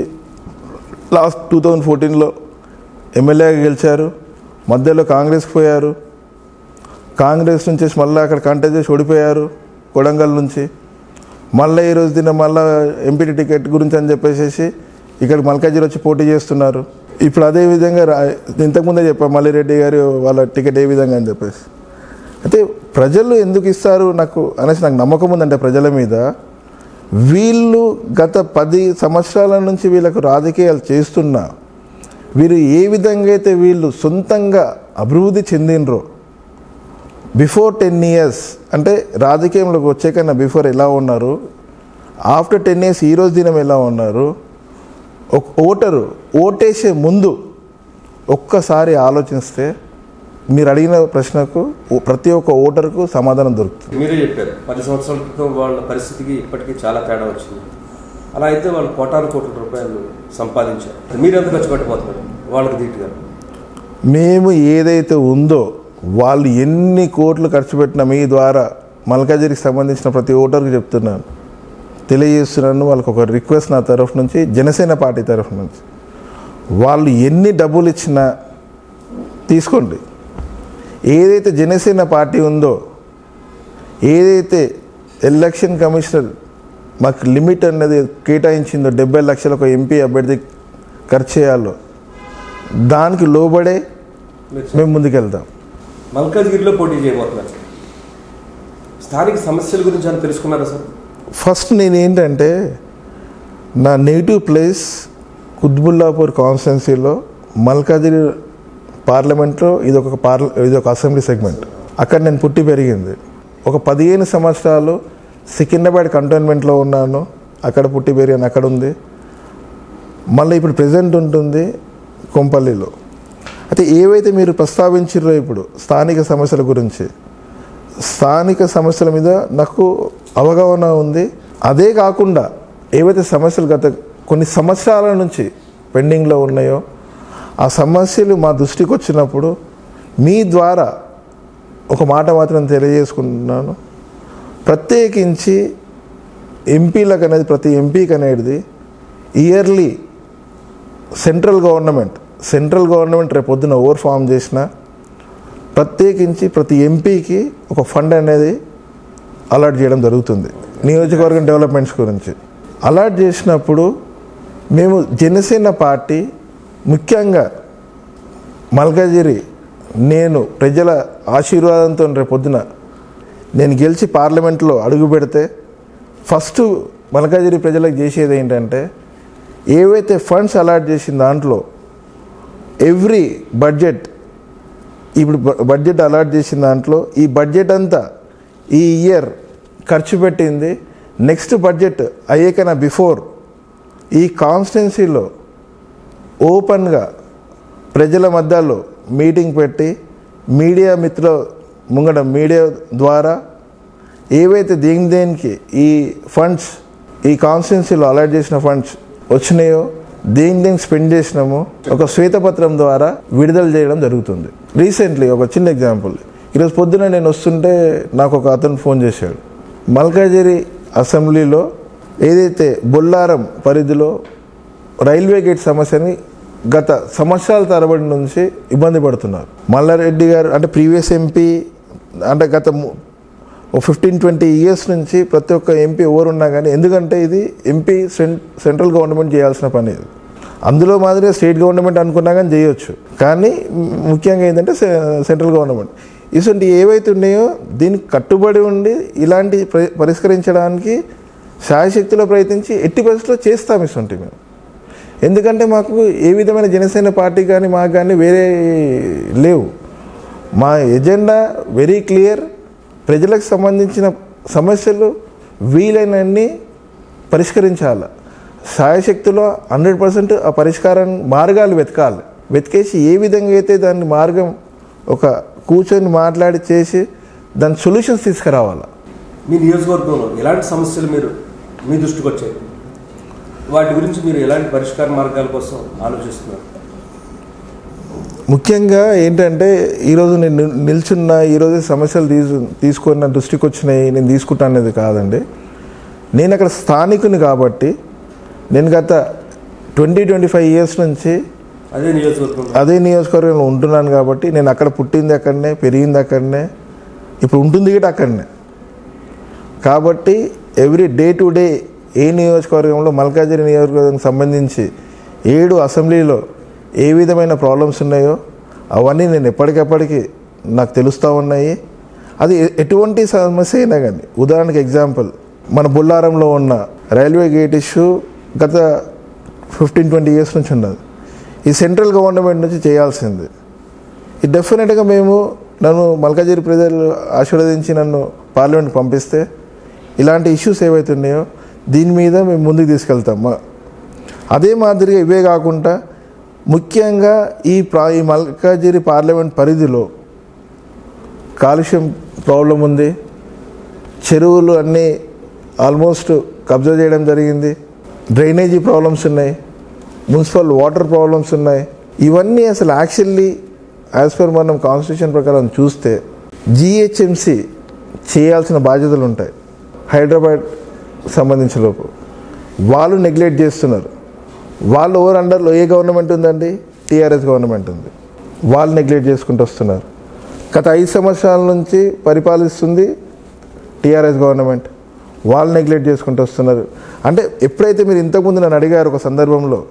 లాస్ట్ 2014లో ఎమ్మెల్యేగా గెలిచారు. మధ్యలో కాంగ్రెస్కి పోయారు. కాంగ్రెస్ నుంచి మళ్ళీ అక్కడ కంటెస్ట్ చేసి ఓడిపోయారు కొడంగల్ నుంచి. మళ్ళీ ఈరోజు మళ్ళీ ఎంపీ టికెట్ గురించి అని చెప్పేసి ఇక్కడ మల్కాజిగిరి వచ్చి పోటీ చేస్తున్నారు. ఇప్పుడు అదేవిధంగా ఇంతకుముందే చెప్పారు మల్లిరెడ్డి గారు వాళ్ళ టికెట్ ఏ విధంగా అని చెప్పేసి. అయితే ప్రజలు ఎందుకు ఇస్తారు నాకు నమ్మకం ఉందంటే ప్రజల మీద. వీళ్ళు గత 10 సంవత్సరాల నుంచి వీళ్ళకు రాజకీయాలు చేస్తున్నా వీరు ఏ విధంగా అయితే వీళ్ళు సొంతంగా అభివృద్ధి చెందినరో బిఫోర్ 10 years అంటే రాజకీయంలోకి వచ్చేకన్నా బిఫోర్ ఎలా ఉన్నారు, ఆఫ్టర్ 10 years ఈరోజు దినం ఎలా ఉన్నారు, ఒక ఓటరు ఓటేసే ముందు ఒక్కసారి ఆలోచిస్తే మీరు అడిగిన ప్రశ్నకు ప్రతి ఒక్క ఓటర్కు సమాధానం దొరుకుతుంది. మీరే చెప్పారు 10 సంవత్సరాల క్రితం వాళ్ళ పరిస్థితికి ఇప్పటికీ చాలా తేడా వచ్చింది. అలా అయితే వాళ్ళు కోటాను కోట్ల రూపాయలు సంపాదించారు. మీరు ఎంత ఖర్చు పెట్టబోతున్నారు వాళ్ళకి దీటుగా? మేము ఏదైతే ఉందో వాళ్ళు ఎన్ని కోట్లు ఖర్చు పెట్టినా మీ ద్వారా మల్కాజిగిరికి సంబంధించిన ప్రతి ఓటర్కి చెప్తున్నాను, తెలియజేస్తున్నాను. వాళ్ళకి ఒక రిక్వెస్ట్ నా తరఫు నుంచి, జనసేన పార్టీ తరఫు నుంచి, వాళ్ళు ఎన్ని డబ్బులు ఇచ్చినా తీసుకోండి. ఏదైతే జనసేన పార్టీ ఉందో, ఏదైతే ఎలక్షన్ కమిషనర్ మాకు లిమిట్ అనేది కేటాయించిందో 70 లక్షల ఒక ఎంపీ అభ్యర్థి ఖర్చు చేయాలో దానికి లోబడే మేము ముందుకెళ్తాం. మల్కాజిగిరిలో పోటీ చేయబోతున్నారు. స్థానిక సమస్యల గురించి అని తెలుసుకున్నారా సార్? ఫస్ట్ నేనేంటంటే నా నేటివ్ ప్లేస్ కుత్బుల్లాపూర్ కాన్స్టిట్యున్సీలో మల్కాజిరి పార్లమెంట్లో ఇదొక అసెంబ్లీ సెగ్మెంట్. అక్కడ నేను పుట్టి పెరిగింది. ఒక 15 సంవత్సరాలు సికింద్రాబాద్ కంటోన్మెంట్లో ఉన్నాను, అక్కడ పుట్టి పెరిగాను, అక్కడ ఉంది. మళ్ళీ ఇప్పుడు ప్రెజెంట్ ఉంటుంది కొంపల్లిలో. అయితే ఏవైతే మీరు ప్రస్తావించారో ఇప్పుడు స్థానిక సమస్యల గురించి, స్థానిక సమస్యల మీద నాకు అవగాహన ఉంది. అదే కాకుండా ఏవైతే సమస్యలు గత కొన్ని సంవత్సరాల నుంచి పెండింగ్లో ఉన్నాయో ఆ సమస్యలు మా దృష్టికి వచ్చినప్పుడు మీ ద్వారా ఒక మాట మాత్రం తెలియజేసుకుంటున్నాను. ప్రత్యేకించి ఎంపీలకు అనేది, ప్రతి ఎంపీకి అనేది ఇయర్లీ సెంట్రల్ గవర్నమెంట్ రేపు పొద్దున ఓవర్ ఫామ్ చేసిన ప్రత్యేకించి ప్రతి ఎంపీకి ఒక ఫండ్ అనేది అలాట్ చేయడం జరుగుతుంది. నియోజకవర్గం డెవలప్మెంట్స్ గురించి అలాట్ చేసినప్పుడు మేము జనసేన పార్టీ ముఖ్యంగా మల్కాజిరి, నేను ప్రజల ఆశీర్వాదంతో రేపు పొద్దున నేను గెలిచి పార్లమెంట్లో అడుగు పెడితే ఫస్ట్ మల్కాజిరి ప్రజలకు చేసేది ఏంటంటే, ఏవైతే ఫండ్స్ అలాట్ చేసిన దాంట్లో ఎవ్రీ బడ్జెట్, ఇప్పుడు బడ్జెట్ అలాట్ చేసిన దాంట్లో ఈ బడ్జెట్ అంతా ఈ ఇయర్ ఖర్చు పెట్టింది నెక్స్ట్ బడ్జెట్ అయ్యేకన్నా బిఫోర్ ఈ కాన్స్టిట్యున్సీలో ఓపెన్గా ప్రజల మధ్యలో మీటింగ్ పెట్టి మీడియా మిత్రుల ముంగట మీడియా ద్వారా ఏవైతే దేనికి ఈ ఫండ్స్ ఈ కాన్స్టిట్యున్సీలో అలాట్ చేసిన ఫండ్స్ వచ్చినాయో దేనికి స్పెండ్ చేసినామో ఒక శ్వేతపత్రం ద్వారా విడుదల చేయడం జరుగుతుంది. రీసెంట్లీ ఒక చిన్న ఎగ్జాంపుల్, ఈరోజు పొద్దున నేను వస్తుంటే నాకు ఒక అతను ఫోన్ చేశాడు. మల్కాజిరి అసెంబ్లీలో ఏదైతే బొల్లారం పరిధిలో రైల్వే గేట్ సమస్యని గత సంవత్సరాల తరబడి నుంచి ఇబ్బంది పడుతున్నారు. మల్లారెడ్డి గారు అంటే ప్రీవియస్ ఎంపీ, అంటే గత 15-20 ఇయర్స్ నుంచి ప్రతి ఒక్క ఎంపీ ఎవరున్నా కానీ, ఎందుకంటే ఇది ఎంపీ సెంట్రల్ గవర్నమెంట్ చేయాల్సిన పని. ఇది అందులో మాదిరిగా స్టేట్ గవర్నమెంట్ అనుకున్నా కానీ చేయొచ్చు, కానీ ముఖ్యంగా ఏంటంటే సెంట్రల్ గవర్నమెంట్ ఇటువంటి ఏవైతే ఉన్నాయో దీనికి కట్టుబడి ఉండి ఇలాంటి పరిష్కరించడానికి శాయశక్తిలో ప్రయత్నించి ఎట్టి పరిస్థితుల్లో చేస్తాం ఇటువంటి మేము. ఎందుకంటే మాకు ఏ విధమైన జనసేన పార్టీ కానీ మాకు కానీ వేరే లేవు. మా ఎజెండా వెరీ క్లియర్. ప్రజలకు సంబంధించిన సమస్యలు వీలైనన్ని పరిష్కరించాలి. శాయశక్తిలో 100% ఆ పరిష్కారం మార్గాలు వెతికేసి ఏ విధంగా అయితే దాని మార్గం ఒక కూర్చొని మాట్లాడి చేసి దాని సొల్యూషన్స్ తీసుకురావాలి. మీ నియోజకవర్గంలో ఎలాంటి సమస్యలు మీ దృష్టికి వచ్చాయి, వాటి గురించి మీరు ఎలాంటి పరిష్కార మార్గాల కోసం ఆలోచిస్తున్నారు? ముఖ్యంగా ఏంటంటే ఈరోజు నేను నిల్చున్న ఈరోజు సమస్యలు తీసుకొని నా దృష్టికి వచ్చినాయి నేను తీసుకుంటా అనేది కాదండి. నేను అక్కడ స్థానికుని కాబట్టి నేను గత 20-25 ఇయర్స్ నుంచి అదే నియోజకవర్గంలో ఉంటున్నాను కాబట్టి నేను అక్కడ పుట్టింది అక్కడనే, పెరిగింది అక్కడనే, ఇప్పుడు ఉంటుంది కూడా అక్కడనే. కాబట్టి ఎవ్రీ డే టు డే ఏ నియోజకవర్గంలో మల్కాజిరి నియోజకవర్గానికి సంబంధించి 7 అసెంబ్లీలో ఏ విధమైన ప్రాబ్లమ్స్ ఉన్నాయో అవన్నీ నేను ఎప్పటికప్పటికి నాకు తెలుస్తూ ఉన్నాయి. అది ఎటువంటి సమస్య అయినా కానీ, ఉదాహరణకి ఎగ్జాంపుల్ మన బొల్లారంలో ఉన్న రైల్వే గేట్ ఇష్యూ గత 15-20 ఇయర్స్ నుంచి ఉన్నది. ఈ సెంట్రల్ గవర్నమెంట్ నుంచి చేయాల్సింది. ఇది డెఫినెట్గా నన్ను మల్కాజిరి ప్రజలు ఆశీర్వదించి నన్ను పార్లమెంట్కి పంపిస్తే ఇలాంటి ఇష్యూస్ ఏవైతే ఉన్నాయో దీని మీద మేము ముందుకు తీసుకెళ్తాం. అదే మాదిరిగా ఇవే కాకుండా ముఖ్యంగా ఈ మల్కాజిరి పార్లమెంట్ పరిధిలో కాలుష్యం ప్రాబ్లం ఉంది. చెరువులు అన్నీ ఆల్మోస్ట్ కబ్జా చేయడం జరిగింది. డ్రైనేజీ ప్రాబ్లమ్స్ ఉన్నాయి, మున్సిపల్ వాటర్ ప్రాబ్లమ్స్ ఉన్నాయి. ఇవన్నీ అసలు యాక్చువల్లీ యాజ్ పర్ మనం కాన్స్టిట్యూషన్ ప్రకారం చూస్తే జిహెచ్ఎంసి చేయాల్సిన బాధ్యతలు ఉంటాయి. హైదరాబాద్ సంబంధించిన లోపు వాళ్ళు నెగ్లెక్ట్ చేస్తున్నారు. వాళ్ళు ఓవర్ అండర్లో ఏ గవర్నమెంట్ ఉందండి? టీఆర్ఎస్ గవర్నమెంట్ ఉంది. వాళ్ళు నెగ్లెక్ట్ చేసుకుంటూ వస్తున్నారు. గత 5 సంవత్సరాల నుంచి పరిపాలిస్తుంది టీఆర్ఎస్ గవర్నమెంట్. వాళ్ళు నెగ్లెక్ట్ చేసుకుంటూ వస్తున్నారు. అంటే ఎప్పుడైతే మీరు ఇంతకుముందు నన్ను అడిగారు ఒక సందర్భంలో,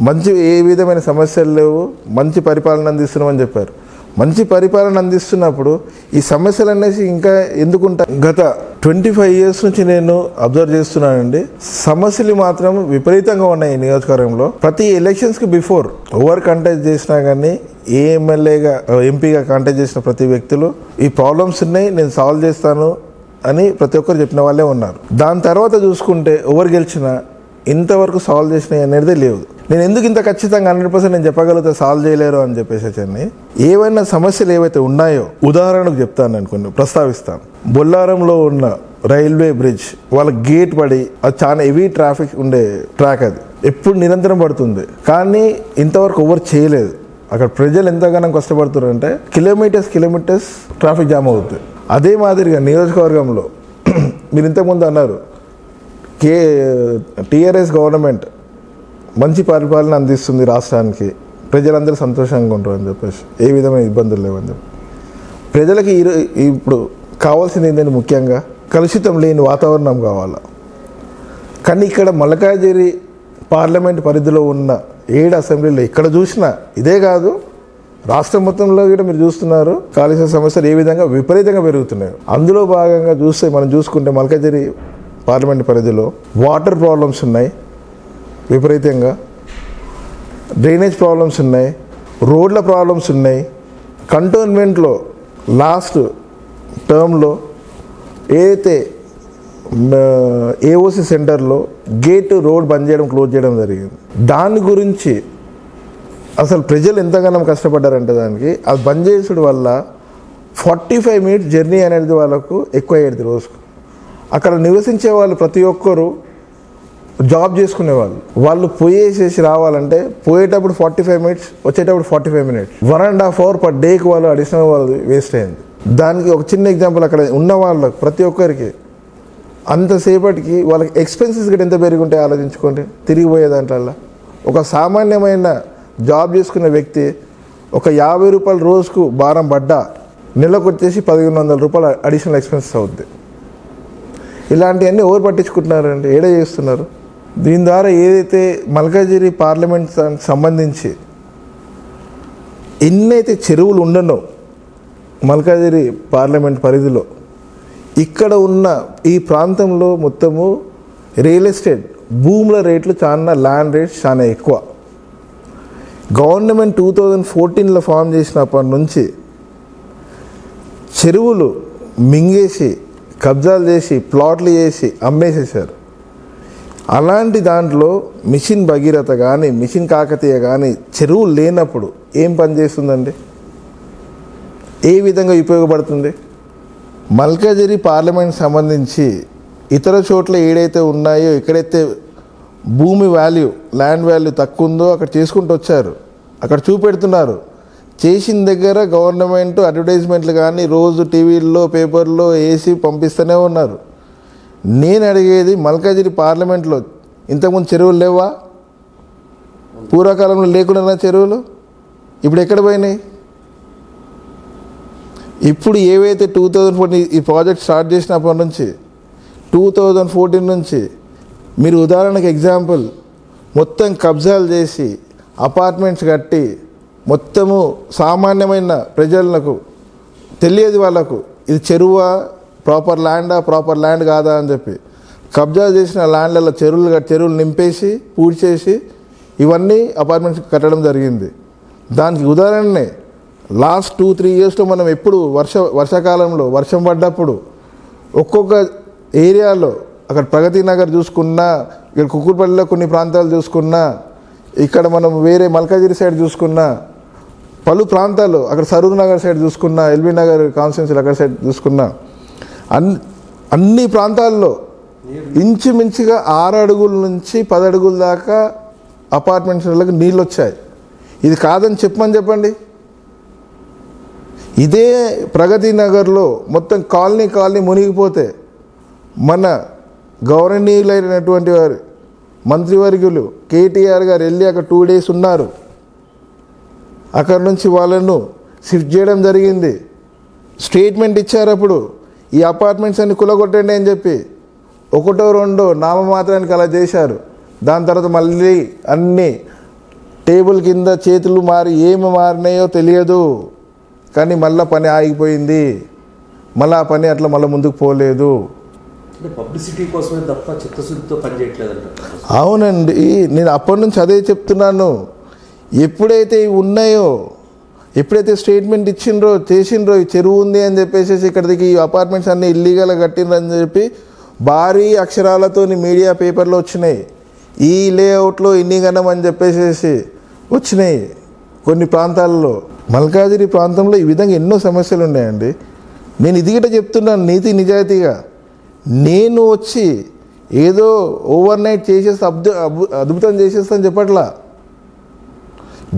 మంచి ఏ విధమైన సమస్యలు లేవు, మంచి పరిపాలన అందిస్తున్నామని చెప్పారు. మంచి పరిపాలన అందిస్తున్నప్పుడు ఈ సమస్యలు అనేసి ఇంకా ఎందుకుంటాయి? గత 25 years నుంచి నేను అబ్జర్వ్ చేస్తున్నానండి. సమస్యలు మాత్రం విపరీతంగా ఉన్నాయి ఈ నియోజకవర్గంలో. ప్రతి ఎలక్షన్స్కి బిఫోర్ ఎవరు కంటెస్ట్ చేసినా కానీ ఏ ఎమ్మెల్యేగా ఎంపీగా కంటెస్ట్ చేసిన ప్రతి వ్యక్తులు ఈ ప్రాబ్లమ్స్ ఉన్నాయి, నేను సాల్వ్ చేస్తాను అని ప్రతి ఒక్కరు చెప్పిన వాళ్ళే ఉన్నారు. దాని తర్వాత చూసుకుంటే ఎవరు గెలిచినా ఇంతవరకు సాల్వ్ చేసినాయి అనేది లేదు. నేను ఎందుకు ఇంత ఖచ్చితంగా 100% నేను చెప్పగలిగితే సాల్వ్ చేయలేరు అని చెప్పేసి ఏవైనా సమస్యలు ఏవైతే ఉన్నాయో ఉదాహరణకు చెప్తాను, నేను కొన్ని ప్రస్తావిస్తాను. బొల్లారంలో ఉన్న రైల్వే బ్రిడ్జ్ వాళ్ళ గేట్ పడి అది చాలా హెవీ ట్రాఫిక్ ఉండే ట్రాక్, అది ఎప్పుడు నిరంతరం పడుతుంది, కానీ ఇంతవరకు ఎవరు చేయలేదు. అక్కడ ప్రజలు ఎంతగానో కష్టపడుతున్నారంటే కిలోమీటర్స్ ట్రాఫిక్ జామ్ అవుతుంది. అదే మాదిరిగా నియోజకవర్గంలో మీరు ఇంతకుముందు అన్నారు టీఆర్ఎస్ గవర్నమెంట్ మంచి పరిపాలన అందిస్తుంది రాష్ట్రానికి, ప్రజలందరూ సంతోషంగా ఉంటారు అని చెప్పేసి, ఏ విధమైన ఇబ్బందులు లేవని చెప్పి. ప్రజలకి ఇప్పుడు కావాల్సింది ఏంటంటే ముఖ్యంగా కలుషితం లేని వాతావరణం కావాలి. కానీ ఇక్కడ మల్కాజిగిరి పార్లమెంట్ పరిధిలో ఉన్న 7 అసెంబ్లీలో ఇక్కడ చూసినా ఇదే కాదు, రాష్ట్రం మొత్తంలో కూడా మీరు చూస్తున్నారు కాలుష్య సమస్యలు ఏ విధంగా విపరీతంగా పెరుగుతున్నాయి. అందులో భాగంగా మనం చూసుకుంటే మల్కాజిగిరి పార్లమెంట్ పరిధిలో వాటర్ ప్రాబ్లమ్స్ ఉన్నాయి, విపరీతంగా డ్రైనేజ్ ప్రాబ్లమ్స్ ఉన్నాయి, రోడ్ల ప్రాబ్లమ్స్ ఉన్నాయి. కంటోన్మెంట్లో లాస్ట్ టర్మ్లో ఏదైతే ఏఓసి సెంటర్లో గేట్ రోడ్ బంద్ చేయడం, క్లోజ్ చేయడం జరిగింది. దాని గురించి అసలు ప్రజలు ఎంతగానో కష్టపడ్డారంటే దానికి అది బంద్ చేసుడు వల్ల 45 minutes జర్నీ అనేది వాళ్ళకు ఎక్కువ అయ్యేది రోజుకు. అక్కడ నివసించే వాళ్ళు ప్రతి ఒక్కరు జాబ్ చేసుకునేవాళ్ళు, వాళ్ళు పోయేసేసి రావాలంటే పోయేటప్పుడు 45 minutes, వచ్చేటప్పుడు 45 minutes, 1.5 hour పర్ డేకి వాళ్ళు అడిషనల్ వాళ్ళు వేస్ట్ అయింది. దానికి ఒక చిన్న ఎగ్జాంపుల్, అక్కడ ఉన్న వాళ్ళకి ప్రతి ఒక్కరికి అంతసేపటికి వాళ్ళకి ఎక్స్పెన్సెస్ కూడా ఎంత పెరిగి ఉంటాయి ఆలోచించుకోండి. తిరిగి పోయే దాంట్లో ఒక సామాన్యమైన జాబ్ చేసుకునే వ్యక్తి ఒక 50 రూపాయలు రోజుకు భారం పడ్డా నెలకు వచ్చేసి 1500 రూపాయలు అడిషనల్ ఎక్స్పెన్సెస్ అవుద్ది. ఇలాంటివన్నీ ఎవరు పట్టించుకుంటున్నారండి, ఏడ చేస్తున్నారు? దీని ద్వారా ఏదైతే మల్కాజిగిరి పార్లమెంట్ సంబంధించి ఎన్నైతే చెరువులు ఉండనో మల్కాజిగిరి పార్లమెంట్ పరిధిలో ఇక్కడ ఉన్న ఈ ప్రాంతంలో మొత్తము రియల్ ఎస్టేట్ భూముల రేట్లు చాలా, ల్యాండ్ రేట్స్ చాలా ఎక్కువ. గవర్నమెంట్ 2014లో ఫామ్ చేసినప్పటి నుంచి చెరువులు మింగేసి కబ్జాలు చేసి ప్లాట్లు చేసి అమ్మేసేసారు. అలాంటి దాంట్లో మిషన్ భగీరథ కానీ మిషన్ కాకతీయ కానీ చెరువులు లేనప్పుడు ఏం పని చేస్తుందండి, ఏ విధంగా ఉపయోగపడుతుంది? మల్కాజిగిరి పార్లమెంట్ సంబంధించి ఇతర చోట్ల ఏడైతే ఉన్నాయో, ఎక్కడైతే భూమి వాల్యూ, ల్యాండ్ వాల్యూ తక్కువ ఉందో అక్కడ చేసుకుంటూ వచ్చారు, అక్కడ చూపెడుతున్నారు. చేసిన దగ్గర గవర్నమెంట్ అడ్వర్టైజ్మెంట్లు కానీ రోజు టీవీల్లో పేపర్లో వేసి పంపిస్తూనే ఉన్నారు. నేను అడిగేది మల్కాజిగిరి పార్లమెంట్లో ఇంతకుముందు చెరువులు లేవా? పూర్వకాలంలో లేకుండా చెరువులు ఇప్పుడు ఎక్కడ పోయినాయి? ఇప్పుడు ఏవైతే 2014 ఈ ప్రాజెక్ట్ స్టార్ట్ చేసినప్పటి నుంచి 2014 నుంచి మీరు ఉదాహరణకు ఎగ్జాంపుల్ మొత్తం కబ్జాలు చేసి అపార్ట్మెంట్స్ కట్టి మొత్తము సామాన్యమైన ప్రజలకు తెలియదు, వాళ్ళకు ఇది చెరువా, ప్రాపర్ ల్యాండ్ కాదా అని చెప్పి కబ్జా చేసిన ల్యాండ్లలో చెరువులు నింపేసి పూడ్చేసి ఇవన్నీ అపార్ట్మెంట్స్ కట్టడం జరిగింది. దానికి ఉదాహరణనే లాస్ట్ 2-3 yearsలో మనం ఎప్పుడు వర్షాకాలంలో వర్షం పడ్డప్పుడు ఒక్కొక్క ఏరియాలో అక్కడ ప్రగతి నగర్ చూసుకున్నా, ఇక్కడ కుక్కుర్పల్లిలో కొన్ని ప్రాంతాలు చూసుకున్నా, ఇక్కడ మనం వేరే మల్కాజిగిరి సైడ్ చూసుకున్నా, పలు ప్రాంతాలు అక్కడ సరూర్ నగర్ సైడ్ చూసుకున్నా, ఎల్బీ నగర్ కాన్స్టిట్యున్సీ అక్కడ సైడ్ చూసుకున్నా, అన్ని ప్రాంతాల్లో ఇంచుమించుగా 6 అడుగుల నుంచి 10 అడుగుల దాకా అపార్ట్మెంట్స్లకు నీళ్ళు వచ్చాయి. ఇది కాదని చెప్పండి. ఇదే ప్రగతి నగర్లో మొత్తం కాలనీ మునిగిపోతే మన గౌరవనీయులైనటువంటి వారు మంత్రివర్యులు కేటీఆర్ గారు వెళ్ళి అక్కడ 2 days ఉన్నారు. అక్కడ నుంచి వాళ్ళను షిఫ్ట్ చేయడం జరిగింది. స్టేట్మెంట్ ఇచ్చారు అప్పుడు, ఈ అపార్ట్మెంట్స్ అన్ని కులగొట్టండి అని చెప్పి 1-2 నామమాత్రానికి అలా చేశారు. దాని తర్వాత మళ్ళీ అన్నీ టేబుల్ కింద చేతులు ఏమి మారినాయో తెలియదు, కానీ మళ్ళీ పని ఆగిపోయింది. మళ్ళీ ఆ పని అట్లా ముందుకు పోలేదు. అంటే పబ్లిసిటీ కోసమే తప్ప చిత్తశుద్ధితో పనిచేయట్లేదంట. అవునండి, నేను అప్పటి నుంచి అదే చెప్తున్నాను. ఎప్పుడైతే ఉన్నాయో, ఎప్పుడైతే స్టేట్మెంట్ ఇచ్చిండ్రో చేసిండ్రో, ఈ చెరువు ఉంది అని చెప్పేసి ఇక్కడికి ఈ అపార్ట్మెంట్స్ అన్నీ ఇల్లీగల్గా కట్టిండ్రని చెప్పి భారీ అక్షరాలతో మీడియా పేపర్లో వచ్చినాయి. ఈ లేఅవుట్లో ఇన్ని గణం అని చెప్పేసి వచ్చినాయి. కొన్ని ప్రాంతాల్లో, మల్కాజిగిరి ప్రాంతంలో ఈ విధంగా ఎన్నో సమస్యలు ఉన్నాయండి. నేను ఇది గిట్ట చెప్తున్నాను నీతి నిజాయితీగా. నేను వచ్చి ఏదో ఓవర్ నైట్ చేసేసి అద్భుతం చేసేస్తాను చెప్పట్లా.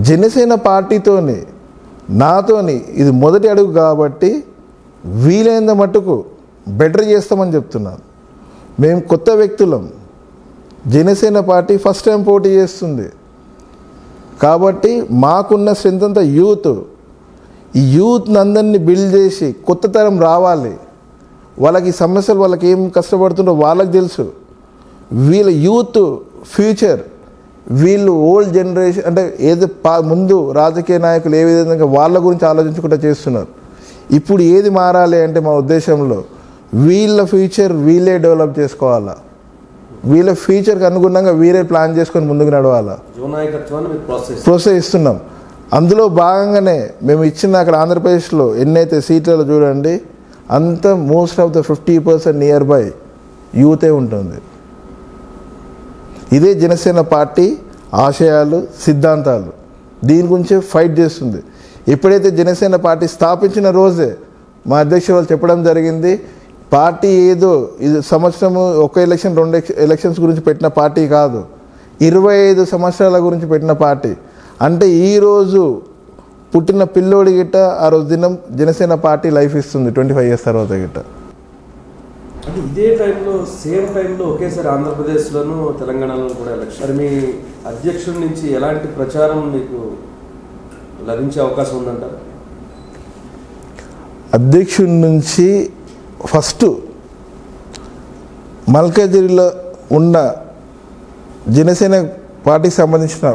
జనసేన పార్టీతోని నాతోని ఇది మొదటి అడుగు కాబట్టి వీలైనంత మట్టుకు బెటర్ చేస్తామని చెప్తున్నాను. మేము కొత్త వ్యక్తులం. జనసేన పార్టీ ఫస్ట్ టైం పోటీ చేస్తుంది కాబట్టి మాకున్న స్ట్రెంత్ అంతా యూత్. ఈ యూత్ని అందరినీ బిల్డ్ చేసి కొత్త తరం రావాలి. వాళ్ళకి సమస్యలు, వాళ్ళకి ఏం కష్టపడుతుందో వాళ్ళకి తెలుసు. వీళ్ళ యూత్ ఫ్యూచర్, వీళ్ళు ఓల్డ్ జనరేషన్ అంటే ఏది ముందు రాజకీయ నాయకులు ఏ విధంగా వాళ్ళ గురించి ఆలోచించుకుంటూ చేస్తున్నారు. ఇప్పుడు ఏది మారాలి అంటే మా ఉద్దేశంలో వీళ్ళ ఫ్యూచర్ వీళ్ళే డెవలప్ చేసుకోవాలా. వీళ్ళ ఫ్యూచర్కి అనుగుణంగా వీరే ప్లాన్ చేసుకొని ముందుకు నడవాలా. ప్రోత్సహిస్తున్నాం. అందులో భాగంగానే మేము ఇచ్చిన అక్కడ ఆంధ్రప్రదేశ్లో ఎన్నైతే సీట్లలో చూడండి, అంత most of the 50% nearby యూతే ఉంటుంది. ఇదే జనసేన పార్టీ ఆశయాలు, సిద్ధాంతాలు. దీని గురించే ఫైట్ చేస్తుంది. ఎప్పుడైతే జనసేన పార్టీ స్థాపించిన రోజే మా అధ్యక్షులు చెప్పడం జరిగింది, పార్టీ ఏదో ఇది సంవత్సరము ఒక ఎలక్షన్ 2 ఎలక్షన్స్ గురించి పెట్టిన పార్టీ కాదు, 25 సంవత్సరాల గురించి పెట్టిన పార్టీ. అంటే ఈరోజు పుట్టిన పిల్లోడి గిట్ట ఆ రోజు దినం జనసేన పార్టీ లైఫ్ ఇస్తుంది 25 years తర్వాత గిట్ట. అంటే ఇదే టైంలో సేమ్ టైంలో ఒకేసారి ఆంధ్రప్రదేశ్లోనూ తెలంగాణలో కూడా ఎలక్షన్. మరి మీ అధ్యక్షుడి నుంచి ఎలాంటి ప్రచారం మీకు లభించే అవకాశం ఉందంటారు? అధ్యక్షుడి నుంచి ఫస్ట్ మల్కాజిగిరిలో ఉన్న జనసేన పార్టీకి సంబంధించిన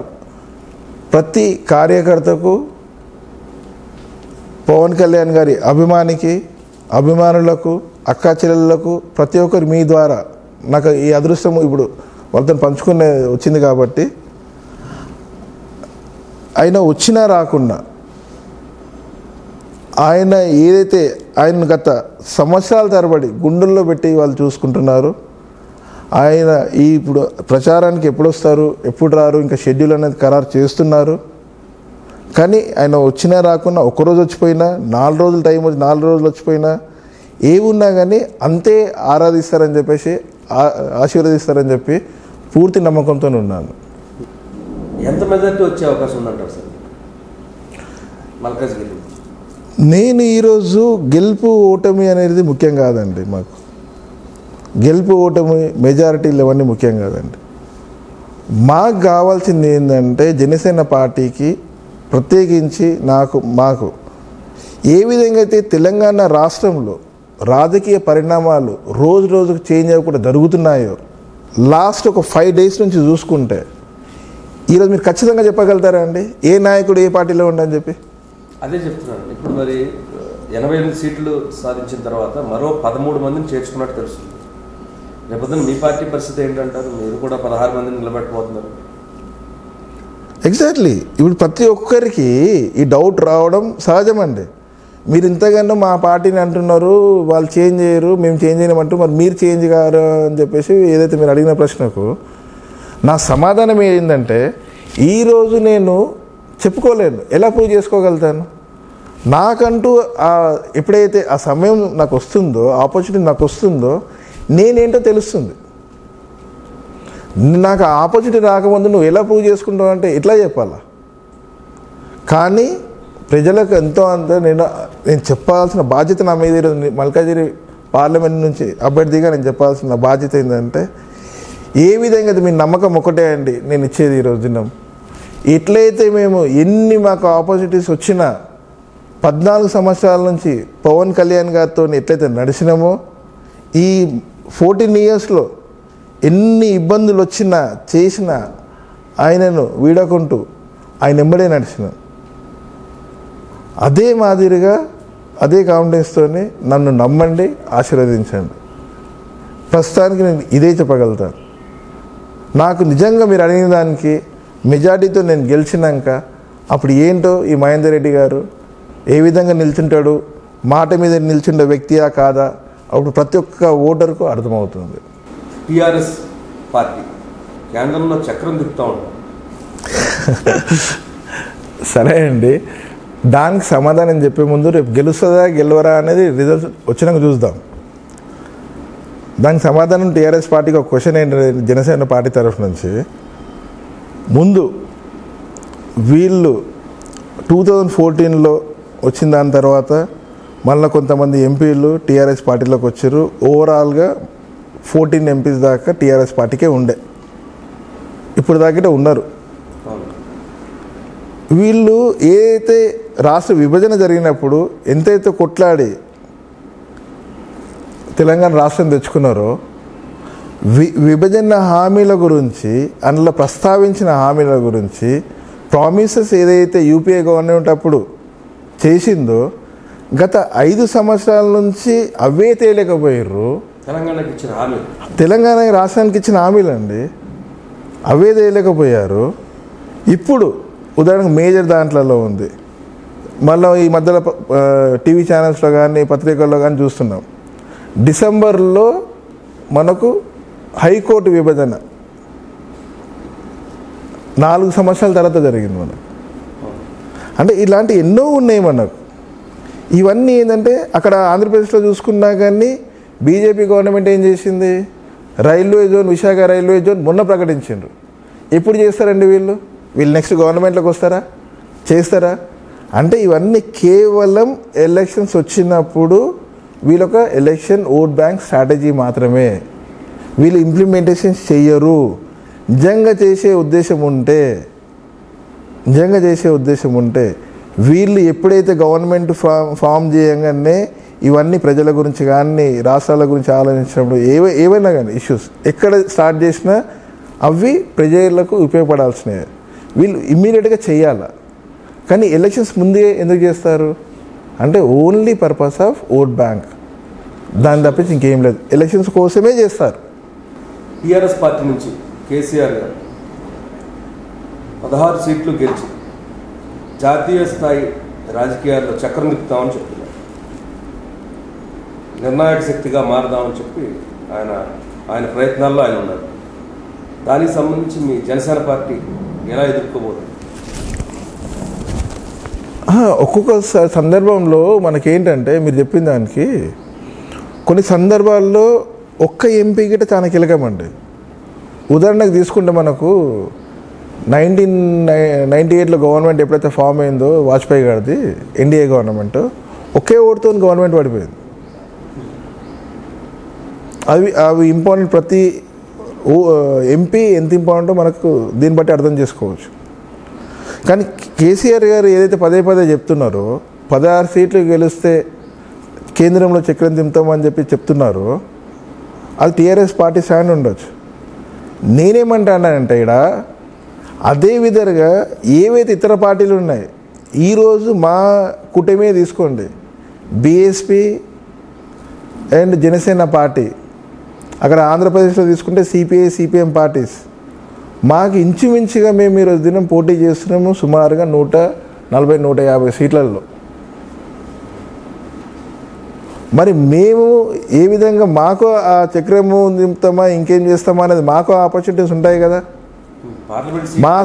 ప్రతి కార్యకర్తకు, పవన్ కళ్యాణ్ గారి అభిమానులకు, అక్కా చెల్లెళ్ళకు, ప్రతి ఒక్కరు మీ ద్వారా నాకు ఈ అదృష్టం ఇప్పుడు వాళ్ళతో పంచుకునే వచ్చింది కాబట్టి, ఆయన వచ్చినా రాకున్నా ఆయన ఏదైతే ఆయన గత సంవత్సరాల తరబడి గుండెల్లో పెట్టి వాళ్ళు చూసుకుంటున్నారు. ఆయన ఇప్పుడు ప్రచారానికి ఎప్పుడు వస్తారు, ఎప్పుడు రారు, ఇంకా షెడ్యూల్ అనేది ఖరారు చేస్తున్నారు. కానీ ఆయన వచ్చినా రాకున్నా, ఒక్కరోజు వచ్చిపోయినా, 4 రోజులు టైం వచ్చి 4 రోజులు వచ్చిపోయినా, ఏమున్నా కానీ అంతే ఆరాధిస్తారని చెప్పేసి, ఆశీర్వదిస్తారని చెప్పి పూర్తి నమ్మకంతో ఉన్నాను. ఎంత మెజారిటీ వచ్చే అవకాశం ఉందంటారు సార్ మల్కాజిగిరి? నేను ఈరోజు గెలుపు ఓటమి అనేది ముఖ్యం కాదండి. మాకు గెలుపు ఓటమి మెజారిటీలు ఇవన్నీ ముఖ్యం కాదండి. మాకు కావాల్సింది ఏంటంటే జనసేన పార్టీకి ప్రత్యేకించి మాకు ఏ విధంగా అయితే తెలంగాణ రాష్ట్రంలో రాజకీయ పరిణామాలు రోజు రోజుకు చేంజ్ అవ్వకుండా జరుగుతున్నాయో, లాస్ట్ ఒక 5 days నుంచి చూసుకుంటే ఈరోజు మీరు ఖచ్చితంగా చెప్పగలుగుతారా అండి ఏ నాయకుడు ఏ పార్టీలో ఉండని చెప్పి? అదే చెప్తున్నాను. ఇప్పుడు మరి 88 సీట్లు సాధించిన తర్వాత మరో 13 మందిని చేర్చుకున్నట్టు తెలుస్తుంది. రేపొద్దున మీ పార్టీ పరిస్థితి ఏంటంటారు? మీరు కూడా 16 మందిని నిలబెట్టబోతున్నారు. ఎగ్జాక్ట్లీ. ఇప్పుడు ప్రతి ఒక్కరికి ఈ డౌట్ రావడం సహజమండి. మీరు ఇంతగానో మా పార్టీని అంటున్నారు, వాళ్ళు చేంజ్ చేయరు, మేము చేంజ్ చేయమంటూ, మరి మీరు చేంజ్ కారు అని చెప్పేసి ఏదైతే మీరు అడిగిన ప్రశ్నకు నా సమాధానం ఏంటంటే, ఈరోజు నేను చెప్పుకోలేను, ఎలా ప్రూవ్ చేసుకోగలుగుతాను? నాకంటూ ఎప్పుడైతే ఆ సమయం నాకు వస్తుందో, ఆపర్చునిటీ నాకు వస్తుందో, నేనేంటో తెలుస్తుంది. నాకు ఆ ఆపర్చునిటీ రాకముందు నువ్వు ఎలా ప్రూవ్ చేసుకుంటావు అంటే ఎట్లా చెప్పాలా? కానీ ప్రజలకు ఎంతో అంత నేను చెప్పాల్సిన బాధ్యత నా మీద ఈరోజు మల్కాజిగిరి పార్లమెంట్ నుంచి అభ్యర్థిగా నేను చెప్పాల్సిన బాధ్యత ఏంటంటే, ఏ విధంగా మీ నమ్మకం ఒకటే అండి నేను ఇచ్చేది ఈరోజు దినం. ఎట్లయితే మేము మాకు ఆపర్చునిటీస్ వచ్చినా 14 సంవత్సరాల నుంచి పవన్ కళ్యాణ్ గారితో ఎట్లయితే నడిచినామో, ఈ 14 yearsలో ఎన్ని ఇబ్బందులు వచ్చినా చేసినా ఆయనను వీడకుంటూ ఆయన వెంబడే నడిచిన, అదే మాదిరిగా అదే కాన్ఫిడెన్స్తో నన్ను నమ్మండి, ఆశీర్వదించండి. ప్రస్తుతానికి నేను ఇదే చెప్పగలుగుతాను. నాకు నిజంగా మీరు అడిగిన దానికి మెజార్టీతో నేను గెలిచినాక అప్పుడు ఏంటో ఈ మహేందర్ రెడ్డి గారు ఏ విధంగా నిల్చుంటాడు, మాట మీద నిల్చుండే వ్యక్తియా కాదా, అప్పుడు ప్రతి ఒక్క ఓటర్కు అర్థమవుతుంది. టీఆర్ఎస్ పార్టీ కేంద్రంలో చక్రం తిప్పుతూ ఉంటాం. సరే అండి, దానికి సమాధానం చెప్పే ముందు రేపు గెలుస్తుందా గెలవరా అనేది రిజల్ట్ వచ్చినాక చూద్దాం. దానికి సమాధానం టీఆర్ఎస్ పార్టీకి ఒక క్వశ్చన్ ఏంటంటే, జనసేన పార్టీ తరఫు నుంచి ముందు వీళ్ళు 2014లో వచ్చిన దాని తర్వాత మళ్ళీ కొంతమంది ఎంపీలు టీఆర్ఎస్ పార్టీలోకి వచ్చారు. ఓవరాల్గా 14 ఎంపీస్ దాకా టీఆర్ఎస్ పార్టీకే ఉండే, ఇప్పుడు దాకా ఉన్నారు. వీళ్ళు ఏదైతే రాష్ట్ర విభజన జరిగినప్పుడు ఎంతైతే కొట్లాడి తెలంగాణ రాష్ట్రం తెచ్చుకున్నారో విభజన హామీల గురించి, అందులో ప్రస్తావించిన హామీల గురించి, ప్రామిసెస్ ఏదైతే యూపీఏ గవర్నమెంట్ అప్పుడు చేసిందో గత 5 సంవత్సరాల నుంచి అవే తేలేకపోయారు. తెలంగాణ రాష్ట్రానికి ఇచ్చిన హామీలండి, అవే తేలేకపోయారు. ఇప్పుడు ఉదాహరణకు మేజర్ దాంట్లలో ఉంది. మళ్ళీ ఈ మధ్యలో టీవీ ఛానల్స్లో కానీ పత్రికల్లో కానీ చూస్తున్నాం. డిసెంబర్లో మనకు హైకోర్టు విభజన 4 సంవత్సరాల తర్వాత జరిగింది మనకు. అంటే ఇలాంటి ఎన్నో ఉన్నాయి మనకు. ఇవన్నీ ఏంటంటే అక్కడ ఆంధ్రప్రదేశ్లో చూసుకున్నా కానీ బీజేపీ గవర్నమెంట్ ఏం చేసింది, railway zone, Visakha railway zone మొన్న ప్రకటించారు. ఎప్పుడు చేస్తారండి వీళ్ళు నెక్స్ట్ గవర్నమెంట్లోకి వస్తారా, చేస్తారా? అంటే ఇవన్నీ కేవలం ఎలక్షన్స్ వచ్చినప్పుడు వీళ్ళొక ఎలక్షన్ ఓట్ బ్యాంక్ స్ట్రాటజీ మాత్రమే. వీళ్ళు ఇంప్లిమెంటేషన్స్ చెయ్యరు. నిజంగా చేసే ఉద్దేశం ఉంటే వీళ్ళు ఎప్పుడైతే గవర్నమెంట్ ఫామ్ చేయగానే ఇవన్నీ ప్రజల గురించి కానీ రాష్ట్రాల గురించి ఆలోచించినప్పుడు ఏవైనా కానీ ఇష్యూస్ ఎక్కడ స్టార్ట్ చేసినా అవి ప్రజలకు ఉపయోగపడాల్సినవి. వీళ్ళు ఇమ్మీడియట్గా చేయాలి. కానీ ఎలక్షన్స్ ముందే ఎందుకు చేస్తారు అంటే only purpose of vote bank, దాన్ని తప్పించి ఇంకేం లేదు. ఎలక్షన్స్ కోసమే చేస్తారు. టీఆర్ఎస్ పార్టీ నుంచి కేసీఆర్ గారు 16 సీట్లు గెలిచి జాతీయ స్థాయి రాజకీయాల్లో చక్రం తిప్పుతామని చెప్తున్నారు. నిర్ణాయక శక్తిగా మారదామని చెప్పి ఆయన ప్రయత్నాల్లో ఆయన ఉన్నారు. దానికి సంబంధించి మీ జనసేన పార్టీ ఎలా ఎదుర్కోబోతుంది? ఒక్కొక్క సందర్భంలో మనకేంటంటే మీరు చెప్పిన దానికి కొన్ని సందర్భాల్లో ఒక్క ఎంపీ గిట్ట చాలా కీలకమండి. ఉదాహరణకు తీసుకుంటే మనకు 1998లో గవర్నమెంట్ ఎప్పుడైతే ఫామ్ అయిందో వాజ్పేయి గారిది ఎన్డీఏ గవర్నమెంట్, ఒకే ఓటుతో గవర్నమెంట్ పడిపోయింది. అవి ఇంపార్టెంట్. ప్రతి ఎంపీ ఎంత ఇంపార్టెంటో మనకు దీన్ని బట్టి అర్థం చేసుకోవచ్చు. కానీ కేసీఆర్ గారు ఏదైతే పదే చెప్తున్నారో 16 సీట్లు గెలిస్తే కేంద్రంలో చక్రం తింటామని చెప్తున్నారో అది టీఆర్ఎస్ పార్టీ స్టాండ్ ఉండొచ్చు. నేనేమంటానంటే ఇక్కడ అదే విధంగా ఏవైతే ఇతర పార్టీలు ఉన్నాయి, ఈరోజు మా కూటమే తీసుకోండి, బీఎస్పీ అండ్ జనసేన పార్టీ, అక్కడ ఆంధ్రప్రదేశ్లో తీసుకుంటే సిపిఐ సిపిఎం పార్టీస్, మాకు ఇంచుమించుగా మేము ఈరోజు దినం పోటీ చేస్తున్నాము సుమారుగా 140-150 సీట్లలో. మరి మేము ఏ విధంగా మాకు ఆ చక్రము దింపుతామా ఇంకేం చేస్తామా అనేది మాకు ఆపర్చునిటీస్ ఉంటాయి కదా. మా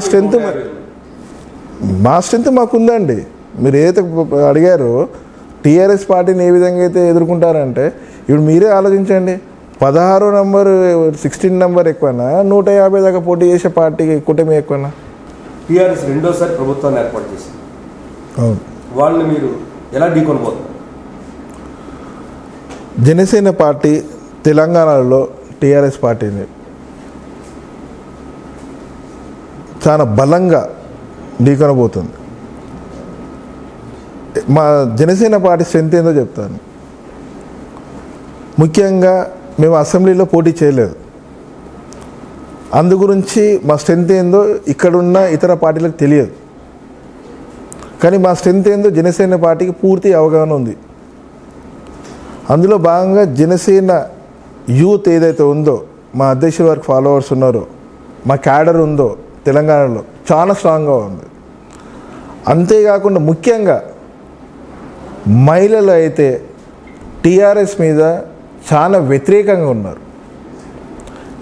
స్ట్రెంత్ మాకుందండి. మీరు ఏదైతే అడిగారో టీఆర్ఎస్ పార్టీని ఏ విధంగా అయితే ఎదుర్కొంటారంటే ఇప్పుడు మీరే ఆలోచించండి. 16 నంబర్ 16 నంబర్ ఎక్కువనా, 150 దాకా పోటీ చేసే పార్టీకి కూటమి ఎక్కువనా? టీఆర్ఎస్ రెండోసారి ప్రభుత్వాన్ని ఏర్పాటు చేసింది. అవును. వాళ్ళని మీరు ఎలా ఢీకొనబోతున్నారు? జనసేన పార్టీ తెలంగాణలో టీఆర్ఎస్ పార్టీని చాలా బలంగా ఢీకొనబోతుంది. మా జనసేన పార్టీ స్ట్రెంత్ ఏందో చెప్తాను. ముఖ్యంగా మేము అసెంబ్లీలో పోటీ చేయలేదు. అందు గురించి మా స్ట్రెంత్ ఏందో ఇక్కడున్న ఇతర పార్టీలకు తెలియదు. కానీ మా స్ట్రెంత్ ఏందో జనసేన పార్టీకి పూర్తి అవగాహన ఉంది. అందులో భాగంగా జనసేన యూత్ ఏదైతే ఉందో, మా అధ్యక్షుల వారికి ఫాలోవర్స్ ఉన్నారో, మా క్యాడర్ ఉందో తెలంగాణలో చాలా స్ట్రాంగ్గా ఉంది. అంతేకాకుండా ముఖ్యంగా మహిళలు అయితే టీఆర్ఎస్ మీద చాలా వ్యతిరేకంగా ఉన్నారు.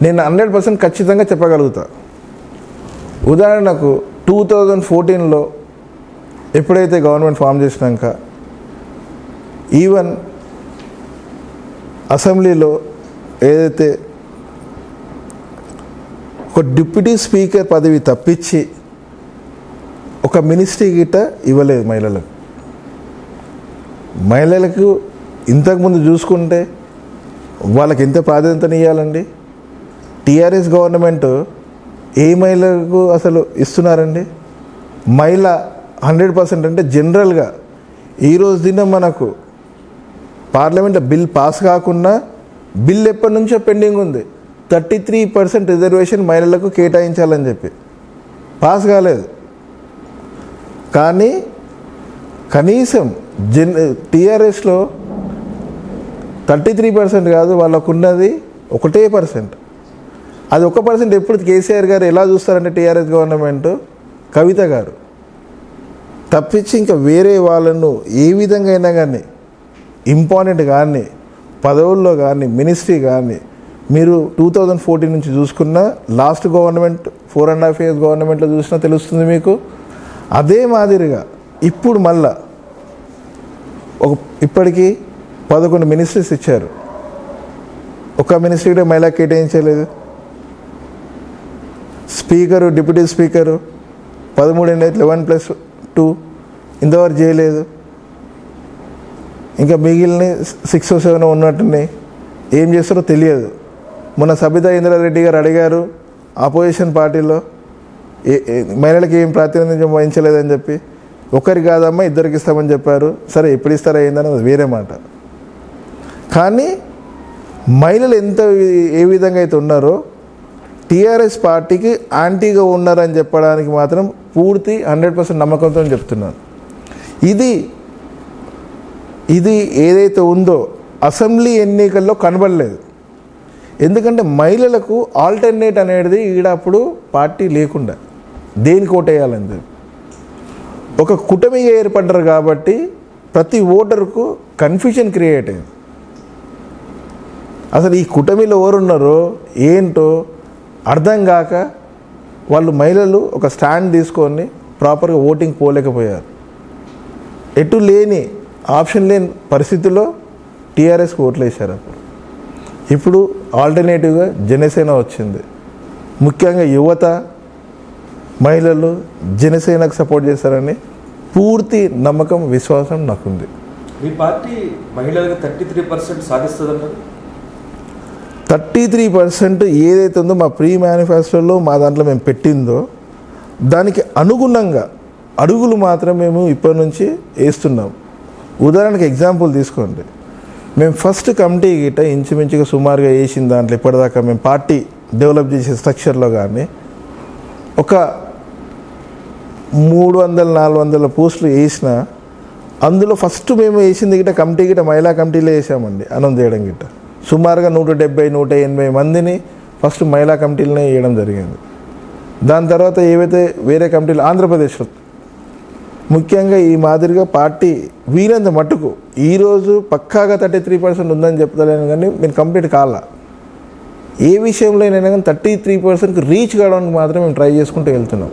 నేను 100% ఖచ్చితంగా చెప్పగలుగుతా. ఉదాహరణకు 2014లో ఎప్పుడైతే గవర్నమెంట్ ఫామ్ చేసినాక ఈవెన్ అసెంబ్లీలో ఏదైతే ఒక డిప్యూటీ స్పీకర్ పదవి తప్పించి ఒక మినిస్ట్రీ గిట్ట ఇవ్వలేదు మహిళలకు. మహిళలకు ఇంతకుముందు చూసుకుంటే వాళ్ళకి ఎంత ప్రాధాన్యతని ఇవ్వాలండి? టీఆర్ఎస్ గవర్నమెంట్ ఏ మహిళలకు అసలు ఇస్తున్నారండి? మహిళ 100% అంటే జనరల్గా ఈరోజు దినం మనకు పార్లమెంట్లో బిల్ పాస్ కాకుండా బిల్ ఎప్పటి నుంచో పెండింగ్ ఉంది. 33% రిజర్వేషన్ మహిళలకు కేటాయించాలని చెప్పి పాస్ కాలేదు. కానీ కనీసం టీఆర్ఎస్లో 33% కాదు, వాళ్ళకున్నది 1%. అది 1% ఎప్పుడు కేసీఆర్ గారు ఎలా చూస్తారంటే టీఆర్ఎస్ గవర్నమెంట్, కవిత గారు తప్పించి ఇంకా వేరే వాళ్ళను ఏ విధంగా అయినా కానీ ఇంపార్టెంట్ కానీ పదవుల్లో కానీ మినిస్ట్రీ కానీ మీరు 2014 నుంచి చూసుకున్న లాస్ట్ గవర్నమెంట్ 4.5 years గవర్నమెంట్లో చూసినా తెలుస్తుంది మీకు. అదే మాదిరిగా ఇప్పుడు మళ్ళా ఇప్పటికీ 11 మినిస్ట్రీస్ ఇచ్చారు. ఒక మినిస్ట్రీ కూడా మహిళా కేటాయించలేదు. స్పీకరు, డిప్యూటీ స్పీకరు 13 11+2 ఇంతవరకు చేయలేదు. ఇంకా మిగిలిన 6 or 7 ఉన్నట్టున్నాయి. ఏం చేస్తారో తెలియదు. మొన్న సబితా ఇంద్రారెడ్డి గారు అడిగారు ఆపోజిషన్ పార్టీలో మహిళలకు ఏం ప్రాతినిధ్యం వహించలేదని చెప్పి. ఒకరికి కాదమ్మా ఇద్దరికి ఇస్తామని చెప్పారు. సరే ఎప్పుడు ఇస్తారా ఏందని అది వేరే మాట. కానీ మహిళలు ఏ విధంగా అయితే ఉన్నారో టీఆర్ఎస్ పార్టీకి యాంటీగా ఉన్నారని చెప్పడానికి మాత్రం పూర్తి 100% నమ్మకంతో చెప్తున్నాను. ఇది ఏదైతే ఉందో అసెంబ్లీ ఎన్నికల్లో కనబడలేదు. ఎందుకంటే మహిళలకు ఆల్టర్నేట్ అనేది ఈడప్పుడు పార్టీ లేకుండా దేనికి ఓటేయాలని చెప్పి ఒక కూటమిగా ఏర్పడ్డారు కాబట్టి ప్రతి ఓటరుకు కన్ఫ్యూజన్ క్రియేట్ అయింది. అసలు ఈ కూటమిలో ఎవరున్నారో ఏంటో అర్థం కాక వాళ్ళు మహిళలు ఒక స్టాండ్ తీసుకొని ప్రాపర్గా ఓటింగ్ పోలేకపోయారు. ఎటు లేని ఆప్షన్ లేని పరిస్థితుల్లో టీఆర్ఎస్కి ఓట్లు వేశారు. ఇప్పుడు ఆల్టర్నేటివ్గా జనసేన వచ్చింది. ముఖ్యంగా యువత మహిళలు జనసేనకు సపోర్ట్ చేస్తారని పూర్తి నమ్మకం విశ్వాసం నాకుంది. మీ పార్టీ మహిళలకు 33% సాధిస్తుందంటారు? 33% ఏదైతే ఉందో మా ప్రీ మేనిఫెస్టోలో మా దాంట్లో మేము పెట్టిందో దానికి అనుగుణంగా అడుగులు మాత్రం మేము ఇప్పటి నుంచి వేస్తున్నాం. ఉదాహరణకి ఎగ్జాంపుల్ తీసుకోండి. మేము ఫస్ట్ కమిటీ గిట్ట ఇంచుమించుగా సుమారుగా వేసిన దాంట్లో ఇప్పటిదాకా మేము పార్టీ డెవలప్ చేసే స్ట్రక్చర్లో కానీ ఒక 300-400 పోస్టులు వేసిన అందులో ఫస్ట్ మేము వేసింది గిట్ట కమిటీ గిట్ట మహిళా కమిటీలో వేసామండి. అనౌన్స్ చేయడం గిట్ట సుమారుగా 170-180 మందిని ఫస్ట్ మహిళా కమిటీలనే వేయడం జరిగింది. దాని తర్వాత ఏవైతే వేరే కమిటీలు ఆంధ్రప్రదేశ్లో ముఖ్యంగా ఈ మాదిరిగా పార్టీ వీరంత మట్టుకు ఈరోజు పక్కాగా 33% ఉందని చెప్తలేను, కానీ మేము కంప్లీట్ కాల ఏ విషయంలో అయినా కానీ 33%కి రీచ్ కావడానికి మాత్రం మేము ట్రై చేసుకుంటూ వెళ్తున్నాం.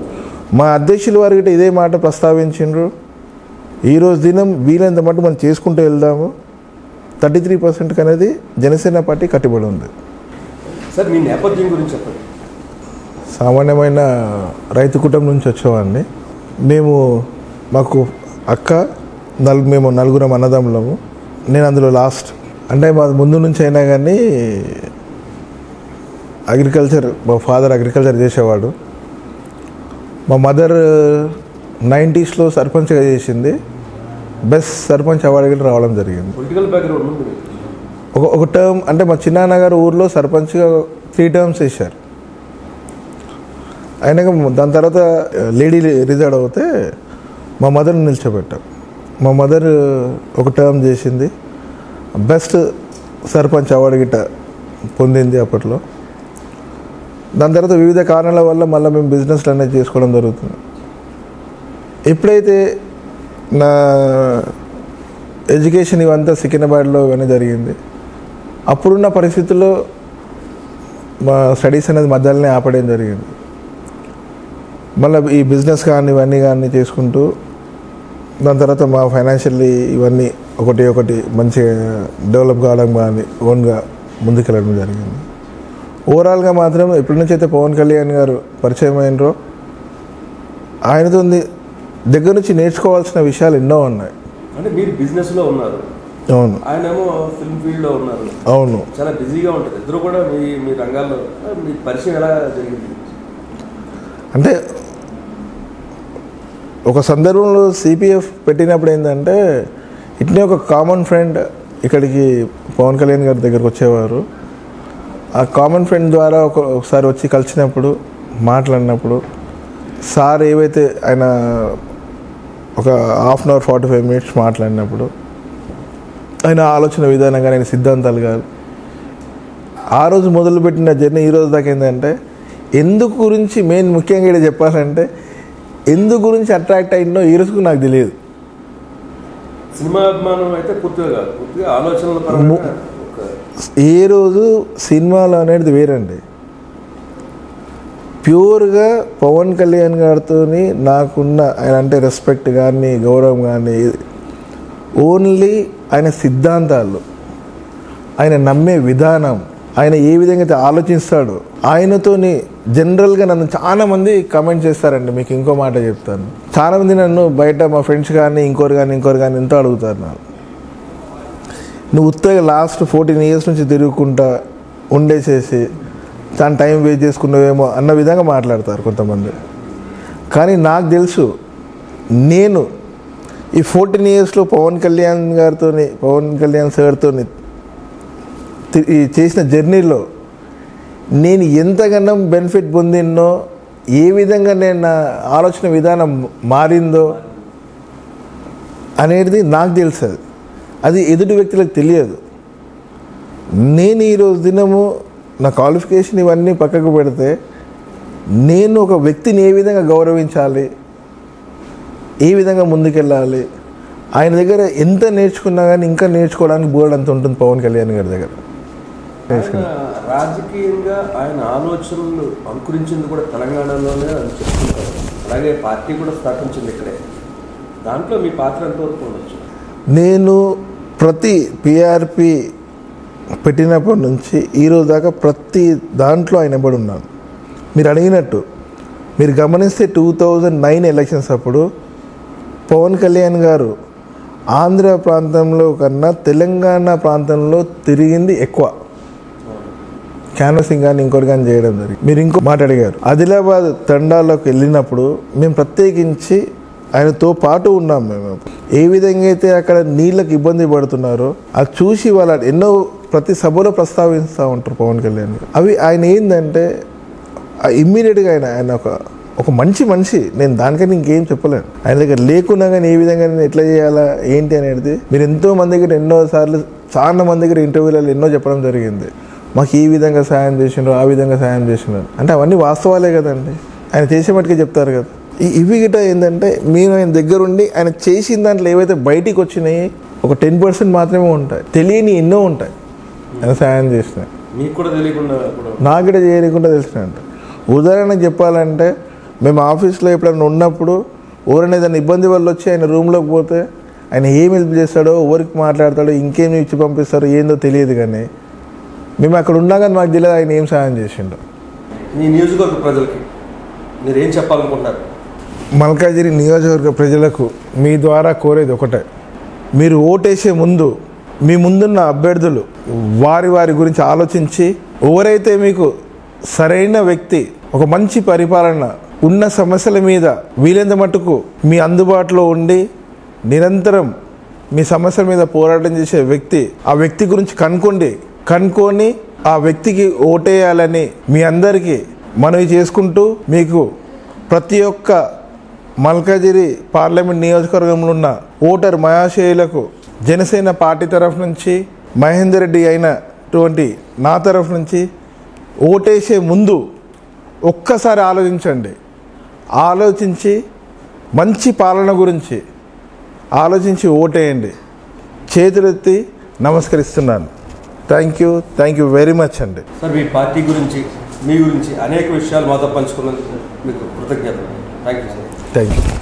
మా అధ్యక్షుల వారికి ఇదే మాట ప్రస్తావించిండ్రు. ఈరోజు దినం వీలంత మటుకు మనం చేసుకుంటూ వెళ్దాము. 33% అనేది జనసేన పార్టీ కట్టుబడి ఉంది. సార్ మీ నేపథ్యం గురించి చెప్పండి. సామాన్యమైన రైతు కుటుంబం నుంచి వచ్చేవాడిని. మాకు అక్క మేము 4 అన్నదమ్ములము. నేను అందులో లాస్ట్. అంటే మా ముందు నుంచి అయినా కానీ అగ్రికల్చర్, మా ఫాదర్ అగ్రికల్చర్ చేసేవాడు. మా మదర్ 90sలో సర్పంచ్గా చేసింది. బెస్ట్ సర్పంచ్ అవార్డు రావడం జరిగింది. పొలిటికల్ బ్యాక్గ్రౌండ్ ఒక టర్మ్ అంటే మా చిన్నాన్న గారు ఊర్లో సర్పంచ్గా 3 terms వేశారు. అయినాక దాని తర్వాత లేడీ రిజైడ్ అవుతే మా మదర్ని నిల్చోబెట్టాం. మా మదర్ ఒక టర్మ్ చేసింది. బెస్ట్ సర్పంచ్ అవార్డు గిట్ట పొందింది అప్పట్లో. దాని తర్వాత వివిధ కారణాల వల్ల మళ్ళీ మేము బిజినెస్లు అనేది చేసుకోవడం జరుగుతుంది. ఎప్పుడైతే నా ఎడ్యుకేషన్ ఇవంతా సికింద్రాబాద్లో ఇవన్నీ జరిగింది, అప్పుడున్న పరిస్థితుల్లో మా స్టడీస్ అనేది మధ్యలోనే ఆపడం జరిగింది. మళ్ళీ ఈ బిజినెస్ కానీ ఇవన్నీ కానీ చేసుకుంటూ దాని తర్వాత మా ఫైనాన్షియల్లీ ఇవన్నీ ఒకటి మంచిగా డెవలప్ కావడం కానీ ఓన్గా ముందుకెళ్ళడం జరిగింది. ఓవరాల్గా మాత్రం ఎప్పటి నుంచి అయితే పవన్ కళ్యాణ్ గారు పరిచయం అయినరో ఆయనతో దగ్గర నుంచి నేర్చుకోవాల్సిన విషయాలు ఎన్నో ఉన్నాయి. అంటే మీరు బిజినెస్లో ఉన్నారు, అవును, ఆయనేమో ఫిల్మ్ ఫీల్డ్లో ఉన్నారు, అవును, చాలా బిజీగా ఉంటుంది. ఇద్దరు కూడా మీ రంగాల్లో మీ పరిచయం ఎలా జరిగింది? అంటే ఒక సందర్భంలో సిపిఎఫ్ పెట్టినప్పుడు ఏంటంటే ఇట్నే ఒక కామన్ ఫ్రెండ్ ఇక్కడికి పవన్ కళ్యాణ్ గారి దగ్గరకు వచ్చేవారు. ఆ కామన్ ఫ్రెండ్ ద్వారా ఒకసారి వచ్చి కలిసినప్పుడు మాట్లాడినప్పుడు సార్ ఏవైతే ఆయన ఒక 1/2 అవర్ 45 మినిట్స్ మాట్లాడినప్పుడు ఆయన ఆలోచన విధానంగా ఆయన సిద్ధాంతాలు కాదు ఆ రోజు మొదలుపెట్టిన జర్నీ ఈ రోజు దాకా ఏంటంటే ఎందుకు గురించి మెయిన్ ముఖ్యంగా ఇక్కడ చెప్పాలంటే ఎందుకు గురించి అట్రాక్ట్ అయిందో ఈ రోజుకు నాకు తెలియదు. సినిమా అభిమానం అయితే పూర్తిగా కాదు, పూర్తిగా ఆలోచనల పరంగా ఏ రోజు సినిమాలు అనేది వేరండి. ప్యూర్గా పవన్ కళ్యాణ్ గారితో నాకున్న ఆయన అంటే రెస్పెక్ట్ కానీ గౌరవం కానీ ఓన్లీ ఆయన సిద్ధాంతాలు, ఆయన నమ్మే విధానం, ఆయన ఏ విధంగా అయితే ఆలోచిస్తాడో ఆయనతోని జనరల్గా నన్ను చాలామంది కమెంట్ చేస్తారండి. మీకు ఇంకో మాట చెప్తాను, చాలామంది నన్ను బయట మా ఫ్రెండ్స్ కానీ ఇంకోరు కానీ ఎంతో అడుగుతారు నాకు, నువ్వు ఉత్తగా లాస్ట్ 14 years నుంచి తిరుగుకుంటా ఉండేసేసి చాలా టైం వేస్ట్ చేసుకున్నావేమో అన్న విధంగా మాట్లాడతారు కొంతమంది. కానీ నాకు తెలుసు నేను ఈ 14 yearsలో పవన్ కళ్యాణ్ సార్తో చేసిన జర్నీలో నేను ఎంతగానో బెనిఫిట్ పొందినో, ఏ విధంగా నేను నా ఆలోచన విధానం మారిందో అనేది నాకు తెలుసు. అది ఎదుటి వ్యక్తులకు తెలియదు. నేను ఈరోజు దినము నా క్వాలిఫికేషన్ ఇవన్నీ పక్కకు పెడితే నేను ఒక వ్యక్తిని ఏ విధంగా గౌరవించాలి, ఏ విధంగా ముందుకెళ్ళాలి, ఆయన దగ్గర ఎంత నేర్చుకున్నా కానీ ఇంకా నేర్చుకోవడానికి బోర్డు అంత ఉంటుంది పవన్ కళ్యాణ్ గారి దగ్గర. రాజకీయంగా ఆయన ఆలోచనలు అంకురించింది కూడా తెలంగాణలోనే అని చెప్తుంటారు. అలాగే పార్టీ కూడా స్థాపించింది ఇక్కడే. దాంట్లో మీ పాత్ర ఎంతవరకు ఉండొచ్చు? నేను ప్రతి పిఆర్పి పెట్టినప్పటి నుంచి ఈరోజు దాకా ప్రతి దాంట్లో ఆయన ఎప్పుడు ఉన్నాను. మీరు అడిగినట్టు మీరు గమనిస్తే 2009 ఎలక్షన్స్ అప్పుడు పవన్ కళ్యాణ్ గారు ఆంధ్ర ప్రాంతంలో కన్నా తెలంగాణ ప్రాంతంలో తిరిగింది ఎక్కువ. క్యాన్వసింగ్ కానీ ఇంకోటి కానీ చేయడం జరిగింది. మీరు ఇంకో మాట అడిగారు, ఆదిలాబాద్ తండాల్లోకి వెళ్ళినప్పుడు మేము ప్రత్యేకించి ఆయనతో పాటు ఉన్నాం. మేము ఏ విధంగా అయితే అక్కడ నీళ్ళకి ఇబ్బంది పడుతున్నారో అది చూసి వాళ్ళ ఎన్నో ప్రతి సభలో ప్రస్తావిస్తూ ఉంటారు పవన్ కళ్యాణ్. అవి ఆయన ఏంటంటే ఇమ్మీడియట్గా ఆయన ఒక మంచి మనిషి. నేను దానికని ఇంకేం చెప్పలేను. ఆయన దగ్గర లేకున్నా కానీ ఏ విధంగా నేను ఎట్లా చేయాలా ఏంటి అనేది మీరు ఎంతో మంది దగ్గర ఎన్నోసార్లు చాలా మంది దగ్గర ఇంటర్వ్యూలలో ఎన్నో చెప్పడం జరిగింది. మాకు ఈ విధంగా సాయం చేసినారు, ఆ విధంగా సాయం చేసినారు అంటే అవన్నీ వాస్తవాలే కదండి. ఆయన చేసే మట్టుకే చెప్తారు కదా. ఇవి గిట ఏంటంటే మేము ఆయన దగ్గరుండి ఆయన చేసిన దాంట్లో ఏవైతే బయటికి వచ్చినాయి ఒక 10% మాత్రమే ఉంటాయి. తెలియని ఎన్నో ఉంటాయి ఆయన సాయం చేసినాయి. మీకు కూడా తెలియకుండా, నాకు కూడా చేయకుండా తెలిసినట్ట. ఉదాహరణకు చెప్పాలంటే మేము ఆఫీస్లో ఎప్పుడైనా ఉన్నప్పుడు ఎవరైనా ఏదైనా ఇబ్బంది వల్ల వచ్చి ఆయన రూమ్లోకి పోతే ఆయన ఏం హెల్ప్ చేస్తాడో, ఎవరికి మాట్లాడతాడో, ఇంకేమి ఇచ్చి పంపిస్తారో ఏందో తెలియదు. కానీ మేము అక్కడ ఉన్నా కానీ మాకు తెలియదు ఆయన ఏం సాయం చేసిండో. మీ నియోజకవర్గ ప్రజలకి మీరు ఏం చెప్పాలనుకుంటున్నారు? మల్కాజిగిరి నియోజకవర్గ ప్రజలకు మీ ద్వారా కోరేది ఒకటే, మీరు ఓటేసే ముందు మీ ముందున్న అభ్యర్థులు వారి గురించి ఆలోచించి ఎవరైతే మీకు సరైన వ్యక్తి, ఒక మంచి పరిపాలన ఉన్న సమస్యల మీద వీలైనంత మట్టుకు మీ అందుబాటులో ఉండి నిరంతరం మీ సమస్యల మీద పోరాటం చేసే వ్యక్తి, ఆ వ్యక్తి గురించి కనుక్కొని ఆ వ్యక్తికి ఓటేయాలని మీ అందరికీ మనవి చేసుకుంటూ, మీకు ప్రతి ఒక్క మల్కాజిగిరి పార్లమెంట్ నియోజకవర్గంలో ఉన్న ఓటర్ మహాశయులకు జనసేన పార్టీ తరఫు నుంచి మహేందర్ రెడ్డి అయిన చూస్తున్నటువంటి నా తరఫు నుంచి ఓటేసే ముందు ఒక్కసారి ఆలోచించండి. ఆలోచించి మంచి పాలన గురించి ఆలోచించి ఓటేయండి. చేతులెత్తి నమస్కరిస్తున్నాను. థ్యాంక్ యూ వెరీ మచ్ అండి. సార్, మీ పార్టీ గురించి, మీ గురించి అనేక విషయాలు మాతో పంచుకున్నందుకు మీకు కృతజ్ఞతలు. Thank you sir. Thank you.